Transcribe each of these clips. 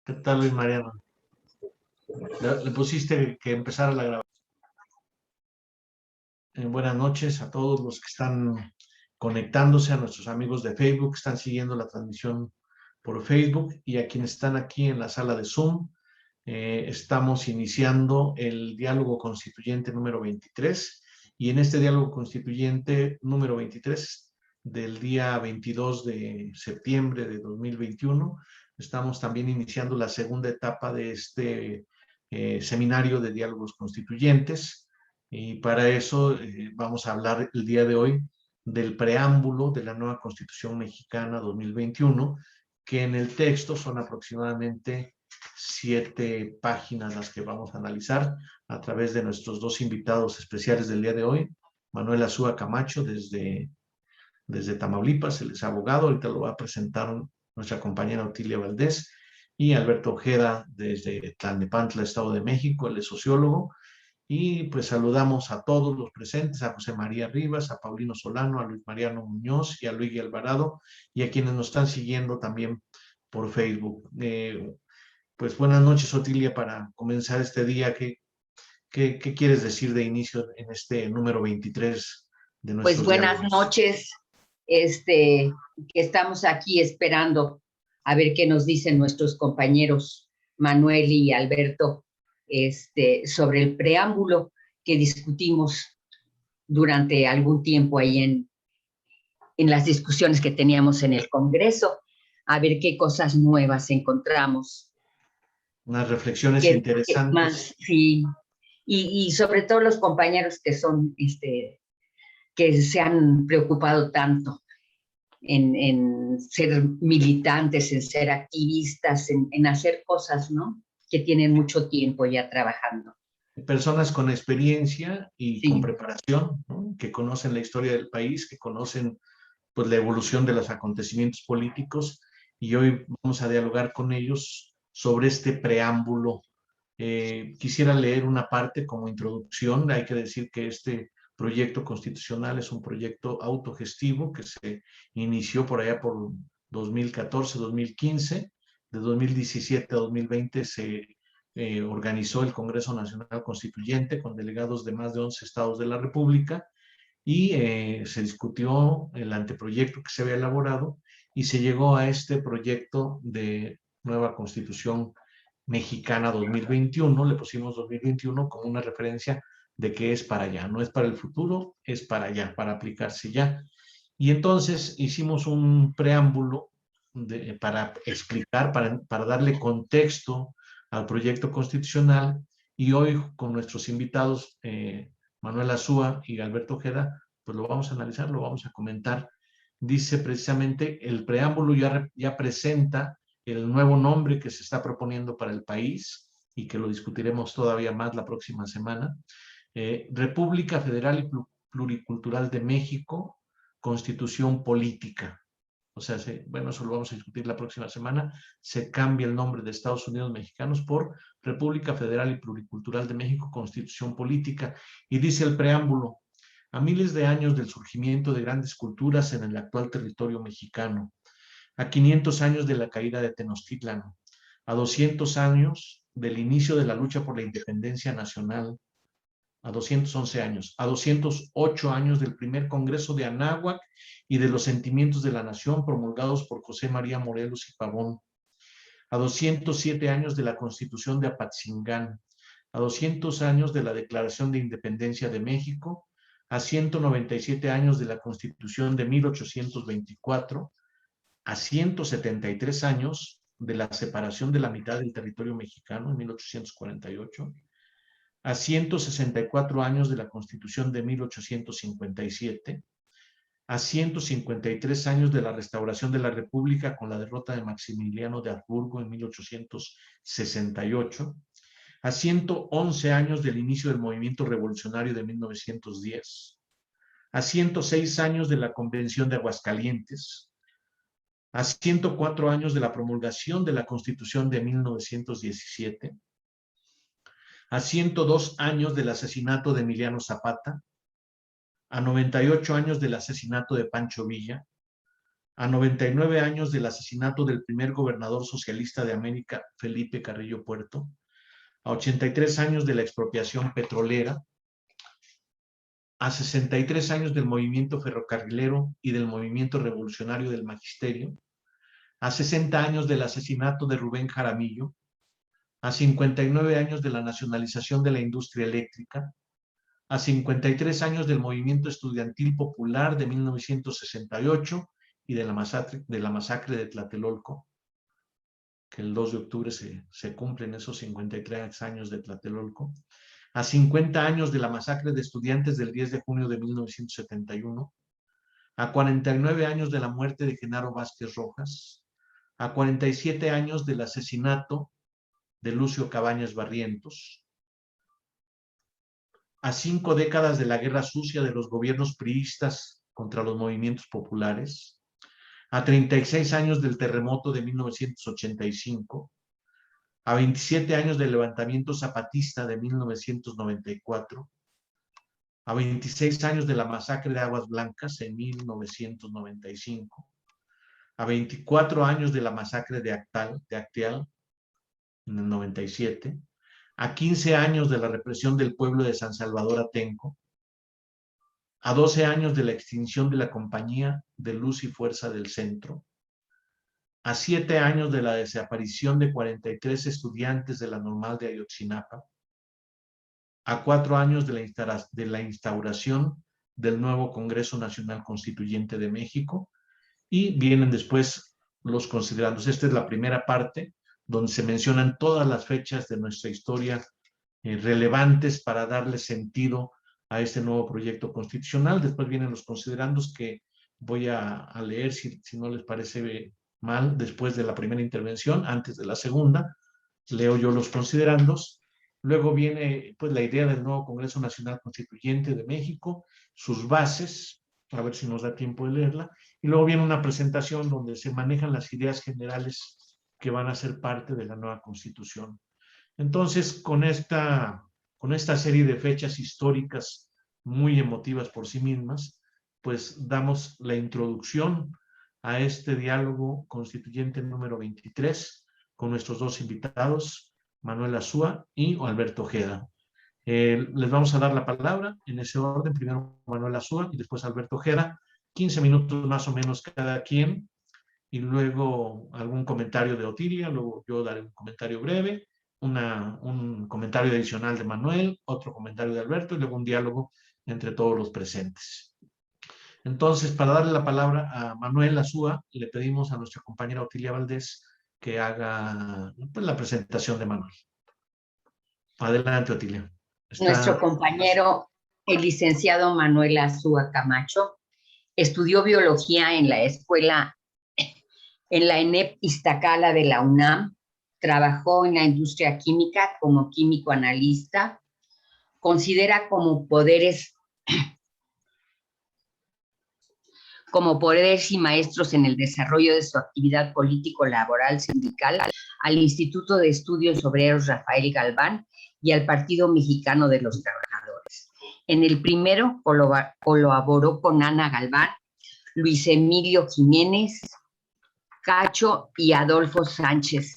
¿Qué tal, Luis Mariano? Le pusiste que empezara la grabación. Buenas noches a todos los que están conectándose, a nuestros amigos de Facebook, que están siguiendo la transmisión por Facebook y a quienes están aquí en la sala de Zoom. Estamos iniciando el diálogo constituyente número 23 y en este diálogo constituyente número 23 del día 22 de septiembre de 2021, estamos también iniciando la segunda etapa de este seminario de diálogos constituyentes. Y para eso vamos a hablar el día de hoy del preámbulo de la nueva Constitución Mexicana 2021, que en el texto son aproximadamente 7 páginas las que vamos a analizar a través de nuestros dos invitados especiales del día de hoy. Manuel Azúa Camacho desde Tamaulipas, él es abogado, ahorita lo va a presentar nuestra compañera Otilia Valdés, y Alberto Ojeda desde Tlalnepantla, Estado de México, él es sociólogo. Y pues saludamos a todos los presentes, a José María Rivas, a Paulino Solano, a Luis Mariano Muñoz y a Luigi Alvarado, y a quienes nos están siguiendo también por Facebook. Pues buenas noches, Otilia, para comenzar este día. ¿Qué quieres decir de inicio en este número 23 de nuestros Pues buenas diálogos? noches, que estamos aquí esperando a ver qué nos dicen nuestros compañeros Manuel y Alberto sobre el preámbulo que discutimos durante algún tiempo ahí en las discusiones que teníamos en el Congreso, a ver qué cosas nuevas encontramos. Unas reflexiones ¿Qué interesantes. más? Sí, y sobre todo los compañeros que son, que se han preocupado tanto en ser militantes, en ser activistas, en hacer cosas, ¿no? Que tienen mucho tiempo ya trabajando. Personas con experiencia y Sí. con preparación, ¿no? Que conocen la historia del país, que conocen pues la evolución de los acontecimientos políticos, y hoy vamos a dialogar con ellos sobre este preámbulo. Quisiera leer una parte como introducción. Hay que decir que este proyecto constitucional es un proyecto autogestivo que se inició por allá por 2014-2015. De 2017 a 2020 se organizó el Congreso Nacional Constituyente con delegados de más de 11 estados de la República, y se discutió el anteproyecto que se había elaborado y se llegó a este proyecto de nueva Constitución Mexicana 2021. Le pusimos 2021 como una referencia de que es para allá, no es para el futuro, es para allá, para aplicarse ya. Y entonces hicimos un preámbulo para explicar, para darle contexto al proyecto constitucional, y hoy con nuestros invitados Manuel Azúa y Alberto Ojeda, pues lo vamos a analizar, lo vamos a comentar. Dice precisamente, el preámbulo ya presenta el nuevo nombre que se está proponiendo para el país y que lo discutiremos todavía más la próxima semana. República Federal y Pluricultural de México, Constitución Política. O sea, bueno, eso lo vamos a discutir la próxima semana. Se cambia el nombre de Estados Unidos Mexicanos por República Federal y Pluricultural de México, Constitución Política. Y dice el preámbulo: a miles de años del surgimiento de grandes culturas en el actual territorio mexicano, a 500 años de la caída de Tenochtitlan, a 200 años del inicio de la lucha por la independencia nacional, a 211 años, a 208 años del primer Congreso de Anáhuac y de los sentimientos de la nación promulgados por José María Morelos y Pavón, a 207 años de la Constitución de Apatzingán, a 200 años de la Declaración de Independencia de México, a 197 años de la Constitución de 1824, a 173 años de la separación de la mitad del territorio mexicano en 1848, a 164 años de la Constitución de 1857, a 153 años de la restauración de la República con la derrota de Maximiliano de Habsburgo en 1868, a 111 años del inicio del movimiento revolucionario de 1910, a 106 años de la Convención de Aguascalientes, a 104 años de la promulgación de la Constitución de 1917, a 102 años del asesinato de Emiliano Zapata, a 98 años del asesinato de Pancho Villa, a 99 años del asesinato del primer gobernador socialista de América, Felipe Carrillo Puerto, a 83 años de la expropiación petrolera, a 63 años del movimiento ferrocarrilero y del movimiento revolucionario del magisterio, a 60 años del asesinato de Rubén Jaramillo, a 59 años de la nacionalización de la industria eléctrica, a 53 años del movimiento estudiantil popular de 1968 y de la masacre de Tlatelolco, que el 2 de octubre se cumplen esos 53 años de Tlatelolco, a 50 años de la masacre de estudiantes del 10 de junio de 1971, a 49 años de la muerte de Genaro Vázquez Rojas, a 47 años del asesinato de Lucio Cabañas Barrientos, a 5 décadas de la guerra sucia de los gobiernos priistas contra los movimientos populares, a 36 años del terremoto de 1985, a 27 años del levantamiento zapatista de 1994, a 26 años de la masacre de Aguas Blancas en 1995, a 24 años de la masacre de Acteal en el 97, a 15 años de la represión del pueblo de San Salvador Atenco, a 12 años de la extinción de la Compañía de Luz y Fuerza del Centro, a 7 años de la desaparición de 43 estudiantes de la Normal de Ayotzinapa, a 4 años de la instauración del nuevo Congreso Nacional Constituyente de México, y vienen después los considerandos. Esta es la primera parte, donde se mencionan todas las fechas de nuestra historia relevantes para darle sentido a este nuevo proyecto constitucional. Después vienen los considerandos que voy a leer, si no les parece mal, después de la primera intervención, antes de la segunda. Leo yo los considerandos. Luego viene pues la idea del nuevo Congreso Nacional Constituyente de México, sus bases, a ver si nos da tiempo de leerla, y luego viene una presentación donde se manejan las ideas generales que van a ser parte de la nueva Constitución. Entonces, con esta serie de fechas históricas muy emotivas por sí mismas, pues damos la introducción a este diálogo constituyente número 23 con nuestros dos invitados, Manuel Azúa y Alberto Ojeda. Les vamos a dar la palabra en ese orden, primero Manuel Azúa y después Alberto Ojeda, 15 minutos más o menos cada quien, y luego algún comentario de Otilia, luego yo daré un comentario breve, un comentario adicional de Manuel, otro comentario de Alberto y luego un diálogo entre todos los presentes. Entonces, para darle la palabra a Manuel Azúa, le pedimos a nuestra compañera Otilia Valdés que haga pues, la presentación de Manuel. Adelante, Otilia. Nuestro compañero, el licenciado Manuel Azúa Camacho, estudió biología en la escuela, en la ENEP Iztacala de la UNAM, trabajó en la industria química como químico analista, considera como poderes y maestros en el desarrollo de su actividad político-laboral sindical al Instituto de Estudios Obreros Rafael Galván y al Partido Mexicano de los Trabajadores. En el primero colaboró con Ana Galván, Luis Emilio Jiménez, Cacho y Adolfo Sánchez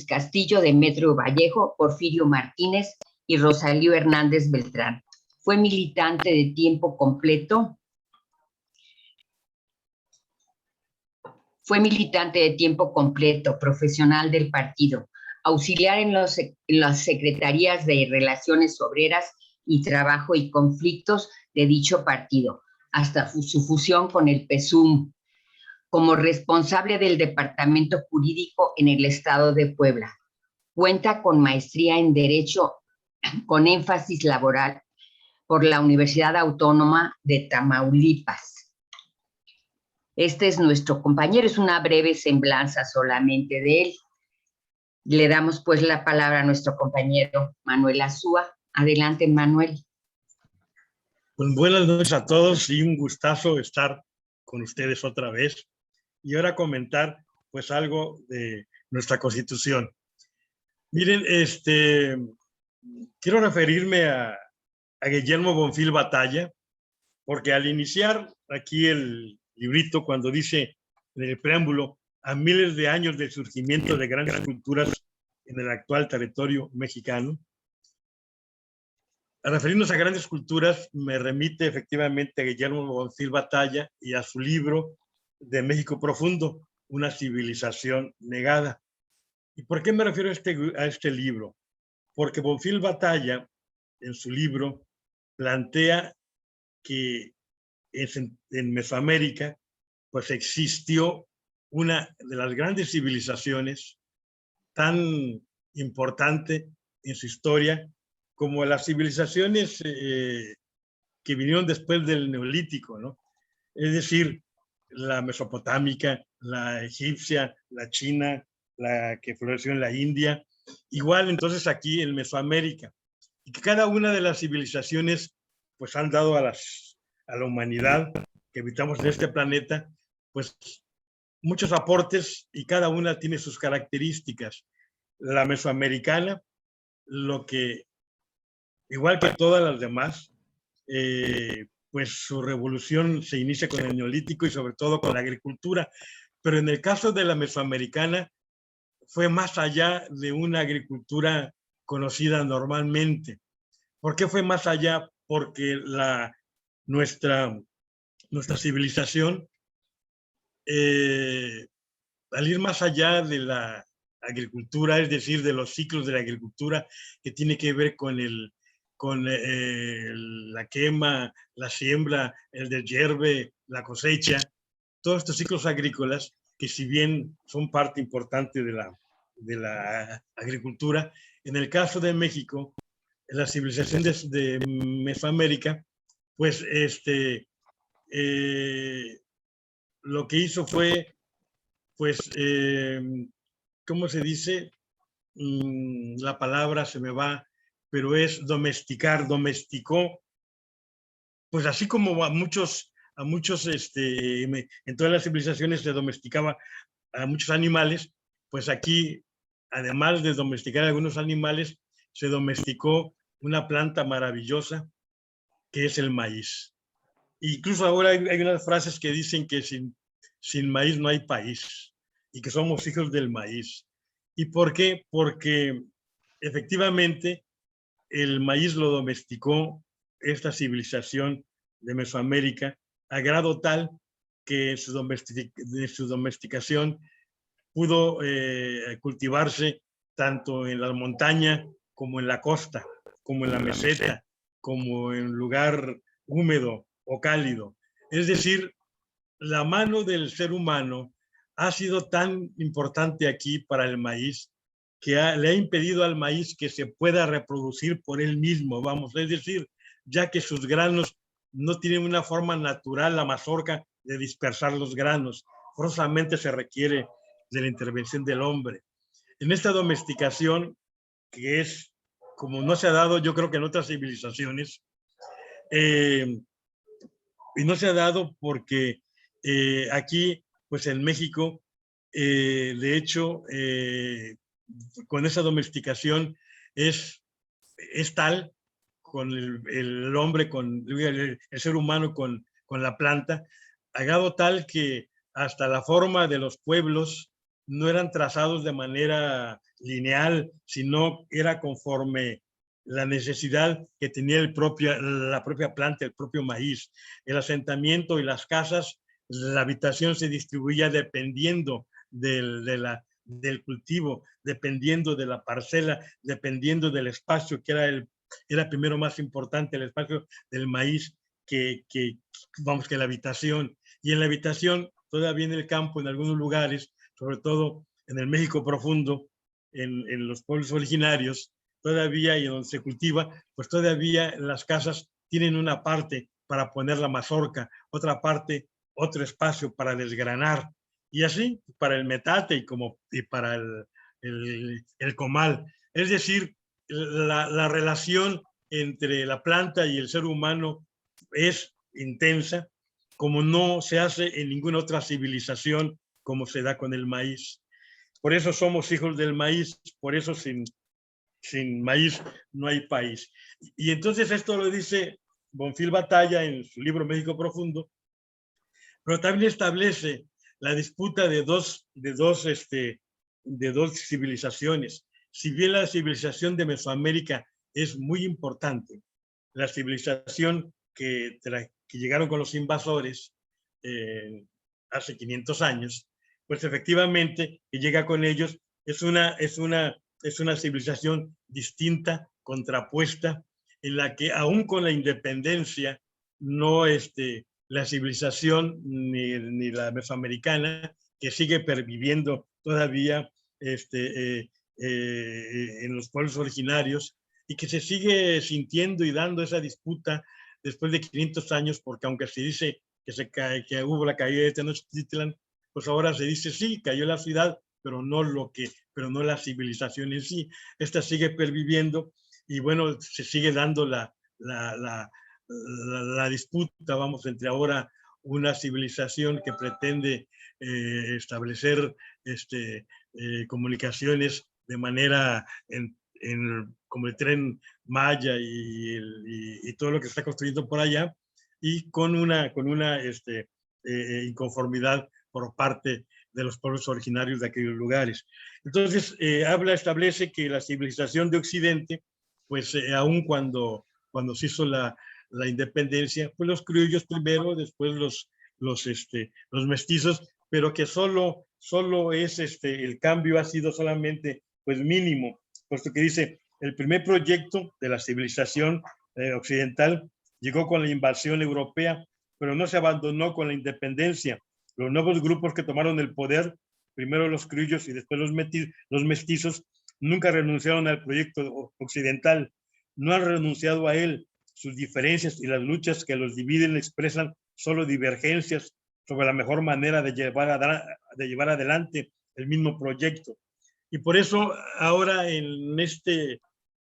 Castillo, Demetrio Vallejo, Porfirio Martínez y Rosalío Hernández Beltrán. Fue militante de tiempo completo. Profesional del partido, auxiliar en las secretarías de Relaciones Obreras y Trabajo y Conflictos de dicho partido, hasta su fusión con el PSUM, como responsable del Departamento Jurídico en el Estado de Puebla. Cuenta con maestría en Derecho con énfasis laboral por la Universidad Autónoma de Tamaulipas. Este es nuestro compañero, es una breve semblanza solamente de él. Le damos pues la palabra a nuestro compañero Manuel Azúa. Adelante, Manuel. Pues buenas noches a todos y un gustazo estar con ustedes otra vez y ahora comentar pues algo de nuestra Constitución. Miren, quiero referirme a Guillermo Bonfil Batalla, porque al iniciar aquí el librito, cuando dice en el preámbulo, a miles de años del surgimiento de grandes culturas en el actual territorio mexicano, al referirnos a grandes culturas, me remite efectivamente a Guillermo Bonfil Batalla y a su libro de México Profundo, una civilización negada. ¿Y por qué me refiero a este libro? Porque Bonfil Batalla, en su libro, plantea que en Mesoamérica pues existió una de las grandes civilizaciones tan importante en su historia como las civilizaciones que vinieron después del Neolítico, ¿no? Es decir, la mesopotámica, la egipcia, la china, la que floreció en la India, igual entonces aquí en Mesoamérica. Y que cada una de las civilizaciones pues han dado a la humanidad que habitamos en este planeta, pues muchos aportes y cada una tiene sus características. La mesoamericana, lo que, igual que todas las demás, pues su revolución se inicia con el Neolítico y sobre todo con la agricultura. Pero en el caso de la mesoamericana, fue más allá de una agricultura conocida normalmente. ¿Por qué fue más allá? Porque nuestra civilización, al ir más allá de la agricultura, es decir, de los ciclos de la agricultura, que tiene que ver con la quema, la siembra, el deshierve, la cosecha, todos estos ciclos agrícolas, que si bien son parte importante de la agricultura, en el caso de México, en la civilización de Mesoamérica, pues lo que hizo fue, pues, ¿cómo se dice? La palabra se me va, pero es domesticar, domesticó, pues así como a muchos, en todas las civilizaciones se domesticaba a muchos animales, pues aquí, además de domesticar a algunos animales, se domesticó una planta maravillosa que es el maíz. Incluso ahora hay unas frases que dicen que sin maíz no hay país y que somos hijos del maíz. ¿Y por qué? Porque efectivamente el maíz lo domesticó esta civilización de Mesoamérica a grado tal que de su domesticación pudo cultivarse tanto en la montaña como en la costa, como en la meseta, como en lugar húmedo o cálido. Es decir, la mano del ser humano ha sido tan importante aquí para el maíz que le ha impedido al maíz que se pueda reproducir por él mismo, vamos, es decir, ya que sus granos no tienen una forma natural, la mazorca, de dispersar los granos, forzosamente se requiere de la intervención del hombre. En esta domesticación, que es como no se ha dado, yo creo que en otras civilizaciones, y no se ha dado porque aquí, pues en México, de hecho, con esa domesticación es tal, con el hombre, con el ser humano, con la planta, a grado tal que hasta la forma de los pueblos no eran trazados de manera lineal, sino era conforme la necesidad que tenía la propia planta, el propio maíz. El asentamiento y las casas, la habitación se distribuía dependiendo del cultivo, dependiendo de la parcela, dependiendo del espacio, que era primero más importante el espacio del maíz que la habitación. Y en la habitación, todavía en el campo, en algunos lugares, sobre todo en el México profundo, en los pueblos originarios, todavía, y donde se cultiva, pues todavía las casas tienen una parte para poner la mazorca, otra parte, otro espacio para desgranar, y así para el metate y para el comal. Es decir, la relación entre la planta y el ser humano es intensa, como no se hace en ninguna otra civilización, como se da con el maíz. Por eso somos hijos del maíz, por eso sin maíz no hay país. Y entonces esto lo dice Bonfil Batalla en su libro México Profundo, pero también establece la disputa de dos civilizaciones. Si bien la civilización de Mesoamérica es muy importante, la civilización que llegaron con los invasores hace 500 años, pues efectivamente que llega con ellos es una civilización distinta, contrapuesta, en la que aún con la independencia no la civilización ni la mesoamericana, que sigue perviviendo todavía en los pueblos originarios y que se sigue sintiendo y dando esa disputa después de 500 años, porque aunque se dice que hubo la caída de Tenochtitlan, pues ahora se dice sí, cayó la ciudad, pero no la civilización en sí. Esta sigue perviviendo y bueno, se sigue dando la disputa, vamos, entre ahora una civilización que pretende establecer comunicaciones de manera como el tren Maya y todo lo que se está construyendo por allá, y con una inconformidad por parte de los pueblos originarios de aquellos lugares. Entonces, establece que la civilización de Occidente, pues aún cuando se hizo la independencia, pues los criollos primero, después los mestizos, pero que solo es el cambio ha sido solamente pues mínimo, puesto que dice el primer proyecto de la civilización occidental llegó con la invasión europea, pero no se abandonó con la independencia. Los nuevos grupos que tomaron el poder, primero los criollos y después los mestizos, nunca renunciaron al proyecto occidental, no han renunciado a él. Sus diferencias y las luchas que los dividen expresan solo divergencias sobre la mejor manera de llevar adelante el mismo proyecto. Y por eso ahora en este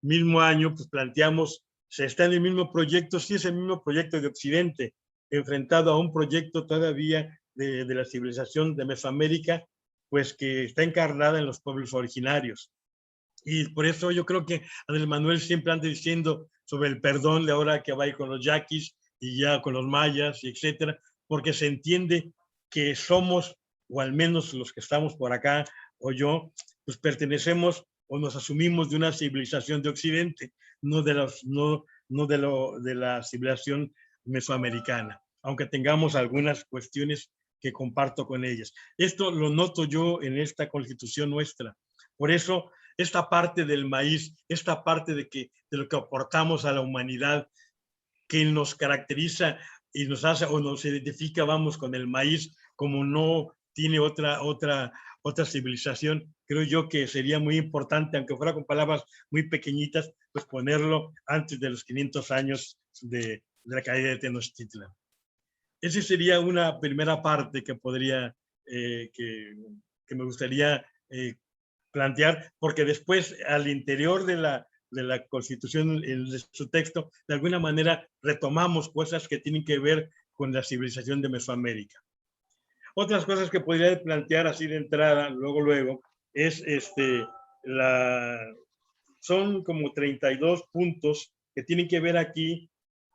mismo año pues planteamos, se está en el mismo proyecto, sí es el mismo proyecto de Occidente, enfrentado a un proyecto todavía de la civilización de Mesoamérica, pues que está encarnada en los pueblos originarios. Y por eso yo creo que Andrés Manuel siempre anda diciendo sobre el perdón de ahora que va a ir con los yaquis y ya con los mayas, y etcétera, porque se entiende que somos, o al menos los que estamos por acá, o yo, pues pertenecemos o nos asumimos de una civilización de Occidente, no de la civilización mesoamericana, aunque tengamos algunas cuestiones que comparto con ellas. Esto lo noto yo en esta constitución nuestra. Por eso, esta parte del maíz, esta parte de lo que aportamos a la humanidad, que nos caracteriza y nos hace o nos identifica, vamos, con el maíz, como no tiene otra civilización, creo yo que sería muy importante, aunque fuera con palabras muy pequeñitas, pues ponerlo antes de los 500 años de la caída de Tenochtitlan. Esa sería una primera parte que podría, que me gustaría plantear, porque después al interior de la Constitución, en su texto, de alguna manera retomamos cosas que tienen que ver con la civilización de Mesoamérica. Otras cosas que podría plantear así de entrada, luego, es son como 32 puntos que tienen que ver aquí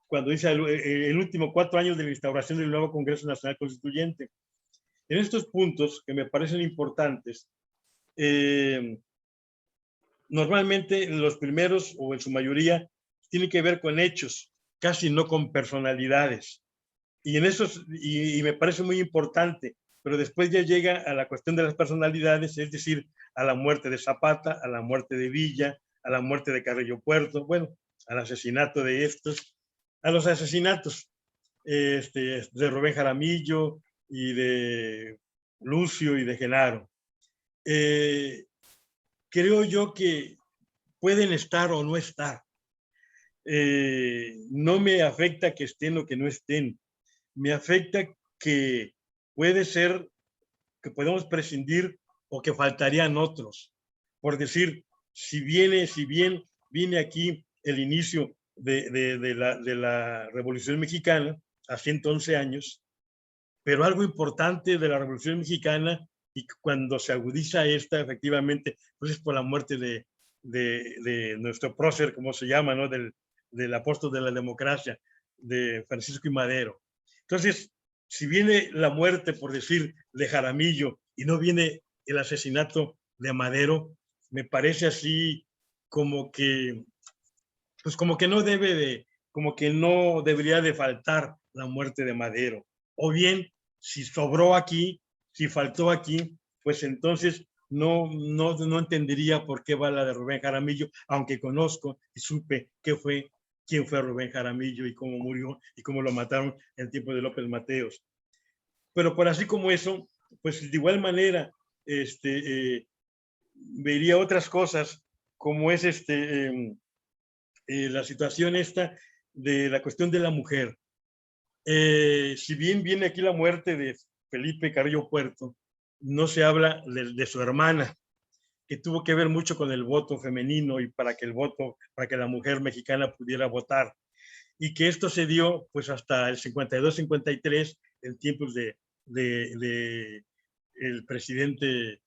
cuando dice el último 4 años de la instauración del nuevo Congreso Nacional Constituyente. En estos puntos que me parecen importantes, normalmente los primeros, o en su mayoría, tienen que ver con hechos, casi no con personalidades. Y en esos, y me parece muy importante, pero después ya llega a la cuestión de las personalidades, es decir, a la muerte de Zapata, a la muerte de Villa, a la muerte de Carrillo Puerto, bueno, al asesinato de estos, a los asesinatos de Rubén Jaramillo y de Lucio y de Genaro. Creo yo que pueden estar o no estar. No me afecta que estén o que no estén. Me afecta que puede ser que podemos prescindir o que faltarían otros. Por decir, si bien viene aquí el inicio de la Revolución Mexicana, a 111 años, pero algo importante de la Revolución Mexicana, y cuando se agudiza esta, efectivamente, pues es por la muerte de nuestro prócer, como se llama, ¿no? del apóstol de la democracia, de Francisco y Madero. Entonces, si viene la muerte, por decir, de Jaramillo y no viene el asesinato de Madero, me parece así como que, pues como que no debe de, como que no debería de faltar la muerte de Madero. O bien, si sobró aquí, si faltó aquí, pues entonces no entendería por qué va la de Rubén Jaramillo, aunque conozco y supe quién fue Rubén Jaramillo y cómo murió y cómo lo mataron en tiempo de López Mateos. Pero por así como eso, pues de igual manera, vería otras cosas, como es la situación esta de la cuestión de la mujer. Si bien viene aquí la muerte de Felipe Carrillo Puerto, no se habla de su hermana, que tuvo que ver mucho con el voto femenino y para que la mujer mexicana pudiera votar. Y que esto se dio pues hasta el 52-53, en tiempos de el presidente,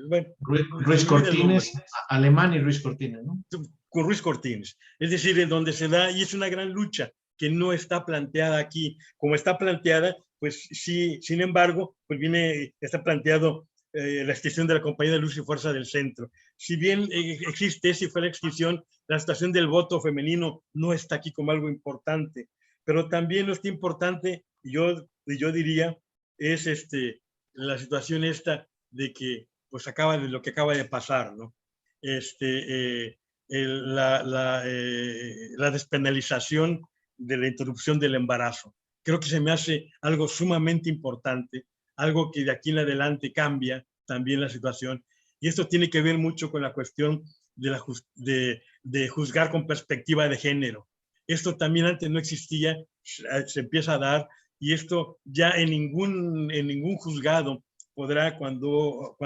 bueno, Ruiz Cortines, Alemán y Ruiz Cortines, ¿no? Con Ruiz Cortines. Es decir, en donde se da, y es una gran lucha que no está planteada aquí. Como está planteada, pues sí, sin embargo, pues está planteado la extinción de la Compañía de Luz y Fuerza del Centro. Si bien existe, si fue la extinción, la situación del voto femenino no está aquí como algo importante, pero también lo está importante, yo diría, es la situación esta de que pues lo que acaba de pasar, ¿no? La despenalización de la interrupción del embarazo. Creo que se me hace algo sumamente importante, algo que de aquí en adelante cambia también la situación. Y esto tiene que ver mucho con la cuestión de juzgar con perspectiva de género. Esto también antes no existía, se empieza a dar, y esto ya en ningún juzgado podrá, cuando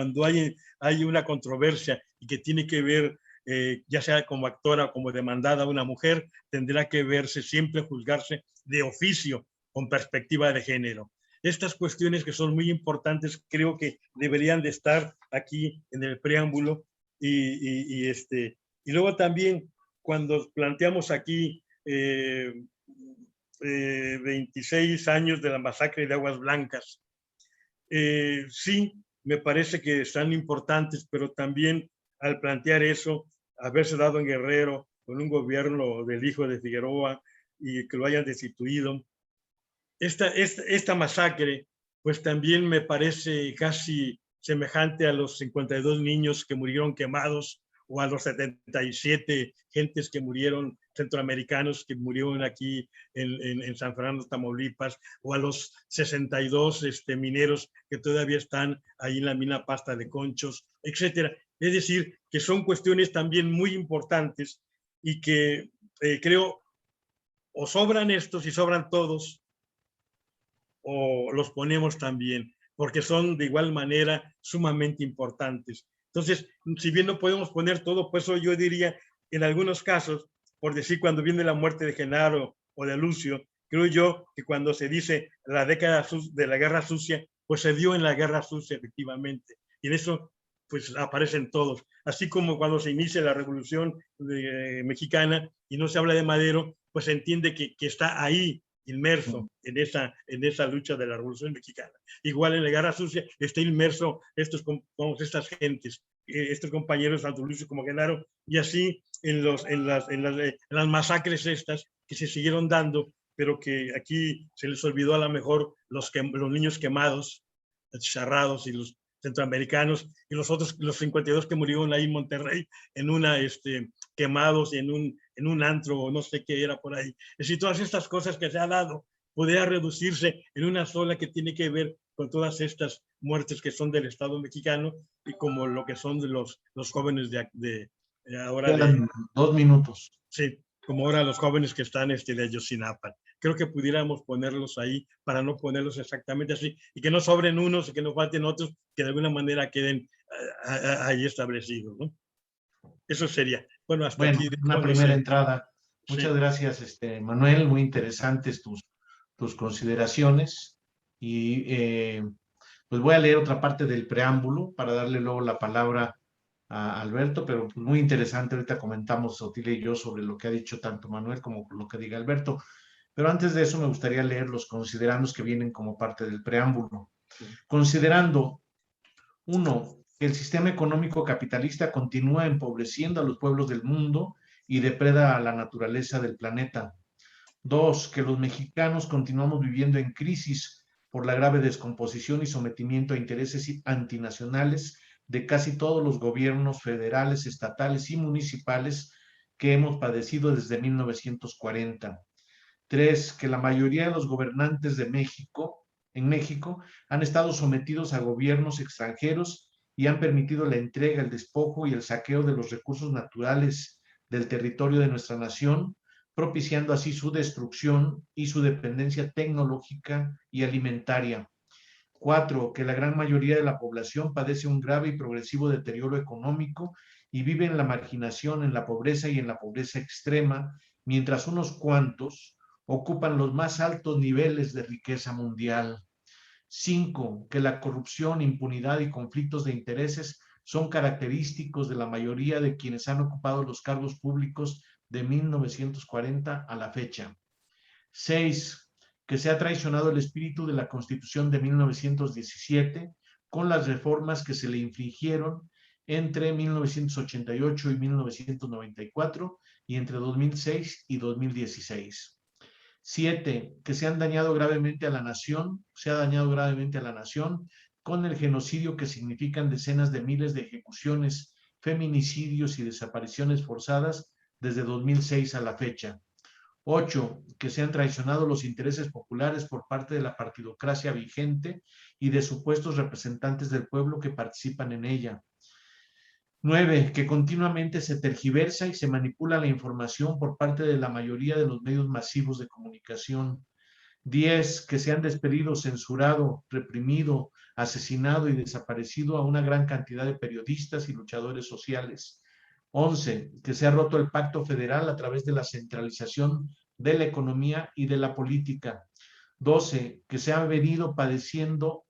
hay una controversia y que tiene que ver, ya sea como actora o como demandada una mujer, tendrá que verse siempre, juzgarse de oficio con perspectiva de género. Estas cuestiones que son muy importantes creo que deberían de estar aquí en el preámbulo y luego también cuando planteamos aquí 26 años de la masacre de Aguas Blancas, sí, me parece que son importantes, pero también al plantear eso, haberse dado en Guerrero con un gobierno del hijo de Figueroa y que lo hayan destituido, esta masacre, pues también me parece casi semejante a los 52 niños que murieron quemados o a los 77 gentes que murieron, centroamericanos que murieron aquí en San Fernando, Tamaulipas, o a los 62 mineros que todavía están ahí en la mina Pasta de Conchos, etcétera. Es decir, que son cuestiones también muy importantes y que creo o sobran estos y sobran todos, o los ponemos también, porque son de igual manera sumamente importantes. Entonces, si bien no podemos poner todo, pues yo diría, en algunos casos, por decir, cuando viene la muerte de Genaro o de Lucio, creo yo que cuando se dice la década de la Guerra Sucia, pues se dio en la Guerra Sucia, efectivamente. Y en eso, pues aparecen todos. Así como cuando se inicia la Revolución Mexicana y no se habla de Madero, pues se entiende que está ahí, inmerso en esa lucha de la Revolución Mexicana. Igual en la Guerra Sucia está inmerso estas gentes, estos compañeros, tanto Lucio como Genaro, y así en las masacres estas que se siguieron dando, pero que aquí se les olvidó a lo mejor los niños quemados, charrados y los centroamericanos, y los 52 que murieron ahí en Monterrey, quemados en un antro o no sé qué era por ahí. Es decir, todas estas cosas que se ha dado podría reducirse en una sola que tiene que ver con todas estas muertes que son del Estado mexicano y como lo que son de los jóvenes de ahora. Quedan 2 minutos. Sí, como ahora los jóvenes que están de Ayotzinapa. Creo que pudiéramos ponerlos ahí para no ponerlos exactamente así y que no sobren unos y que no falten otros, que de alguna manera queden ahí establecidos, ¿no? Eso sería. Bueno, hasta aquí. Una primera entrada. Muchas gracias, Manuel. Muy interesantes tus consideraciones. Y pues voy a leer otra parte del preámbulo para darle luego la palabra a Alberto, pero pues muy interesante. Ahorita comentamos Otilia y yo sobre lo que ha dicho tanto Manuel como lo que diga Alberto. Pero antes de eso me gustaría leer los considerandos que vienen como parte del preámbulo. Considerando, uno, que el sistema económico capitalista continúa empobreciendo a los pueblos del mundo y depreda a la naturaleza del planeta. Dos, que los mexicanos continuamos viviendo en crisis por la grave descomposición y sometimiento a intereses antinacionales de casi todos los gobiernos federales, estatales y municipales que hemos padecido desde 1940. Tres, que la mayoría de los gobernantes de México, en México, han estado sometidos a gobiernos extranjeros y han permitido la entrega, el despojo y el saqueo de los recursos naturales del territorio de nuestra nación, propiciando así su destrucción y su dependencia tecnológica y alimentaria. Cuatro, que la gran mayoría de la población padece un grave y progresivo deterioro económico y vive en la marginación, en la pobreza y en la pobreza extrema, mientras unos cuantos ocupan los más altos niveles de riqueza mundial. 5. Que la corrupción, impunidad y conflictos de intereses son característicos de la mayoría de quienes han ocupado los cargos públicos de 1940 a la fecha. 6. Que se ha traicionado el espíritu de la Constitución de 1917 con las reformas que se le infligieron entre 1988 y 1994 y entre 2006 y 2016. 7. Que se ha dañado gravemente a la nación, con el genocidio que significan decenas de miles de ejecuciones, feminicidios y desapariciones forzadas desde 2006 a la fecha. 8. Que se han traicionado los intereses populares por parte de la partidocracia vigente y de supuestos representantes del pueblo que participan en ella. 9. Que continuamente se tergiversa y se manipula la información por parte de la mayoría de los medios masivos de comunicación. 10. Que se han despedido, censurado, reprimido, asesinado y desaparecido a una gran cantidad de periodistas y luchadores sociales. 11. Que se ha roto el pacto federal a través de la centralización de la economía y de la política. 12. Que se han venido padeciendo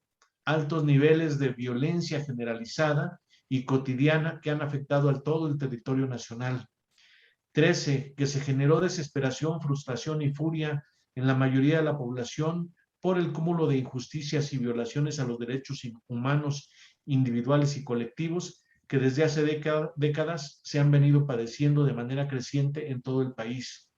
altos niveles de violencia generalizada y cotidiana que han afectado a todo el territorio nacional. 13. Que se generó desesperación, frustración y furia en la mayoría de la población por el cúmulo de injusticias y violaciones a los derechos humanos individuales y colectivos que desde hace décadas se han venido padeciendo de manera creciente en todo el país.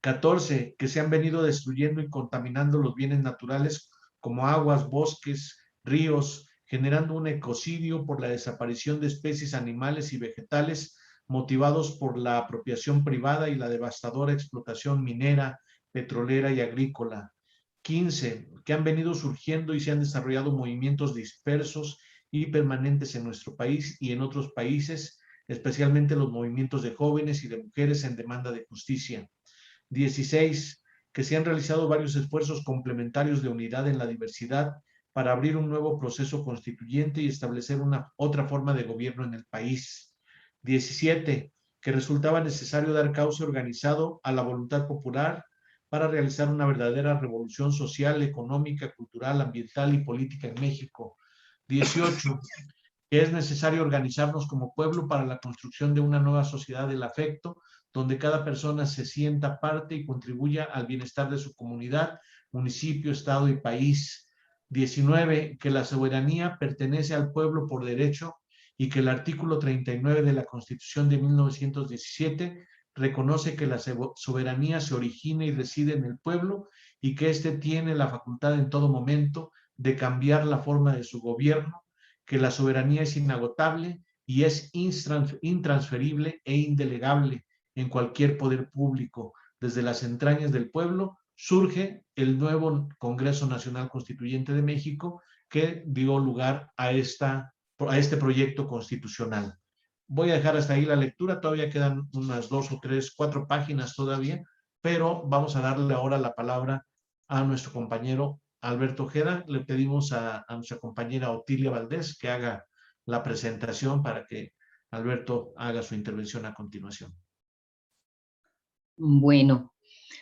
14. Que se han venido destruyendo y contaminando los bienes naturales como aguas, bosques, ríos, generando un ecocidio por la desaparición de especies animales y vegetales motivados por la apropiación privada y la devastadora explotación minera, petrolera y agrícola. 15. Que han venido surgiendo y se han desarrollado movimientos dispersos y permanentes en nuestro país y en otros países, especialmente los movimientos de jóvenes y de mujeres en demanda de justicia. 16. Que se han realizado varios esfuerzos complementarios de unidad en la diversidad para abrir un nuevo proceso constituyente y establecer otra forma de gobierno en el país. 17. Que resultaba necesario dar cauce organizado a la voluntad popular para realizar una verdadera revolución social, económica, cultural, ambiental y política en México. 18. Que es necesario organizarnos como pueblo para la construcción de una nueva sociedad del afecto, donde cada persona se sienta parte y contribuya al bienestar de su comunidad, municipio, estado y país. 19. Que la soberanía pertenece al pueblo por derecho y que el artículo 39 de la Constitución de 1917 reconoce que la soberanía se origina y reside en el pueblo y que éste tiene la facultad en todo momento de cambiar la forma de su gobierno, que la soberanía es inagotable y es intransferible e indelegable en cualquier poder público. Desde las entrañas del pueblo surge el nuevo Congreso Nacional Constituyente de México que dio lugar a este proyecto constitucional. Voy a dejar hasta ahí la lectura, todavía quedan unas 2 o 3, 4 páginas todavía, pero vamos a darle ahora la palabra a nuestro compañero Alberto Ojeda. Le pedimos a nuestra compañera Otilia Valdés que haga la presentación para que Alberto haga su intervención a continuación. Bueno,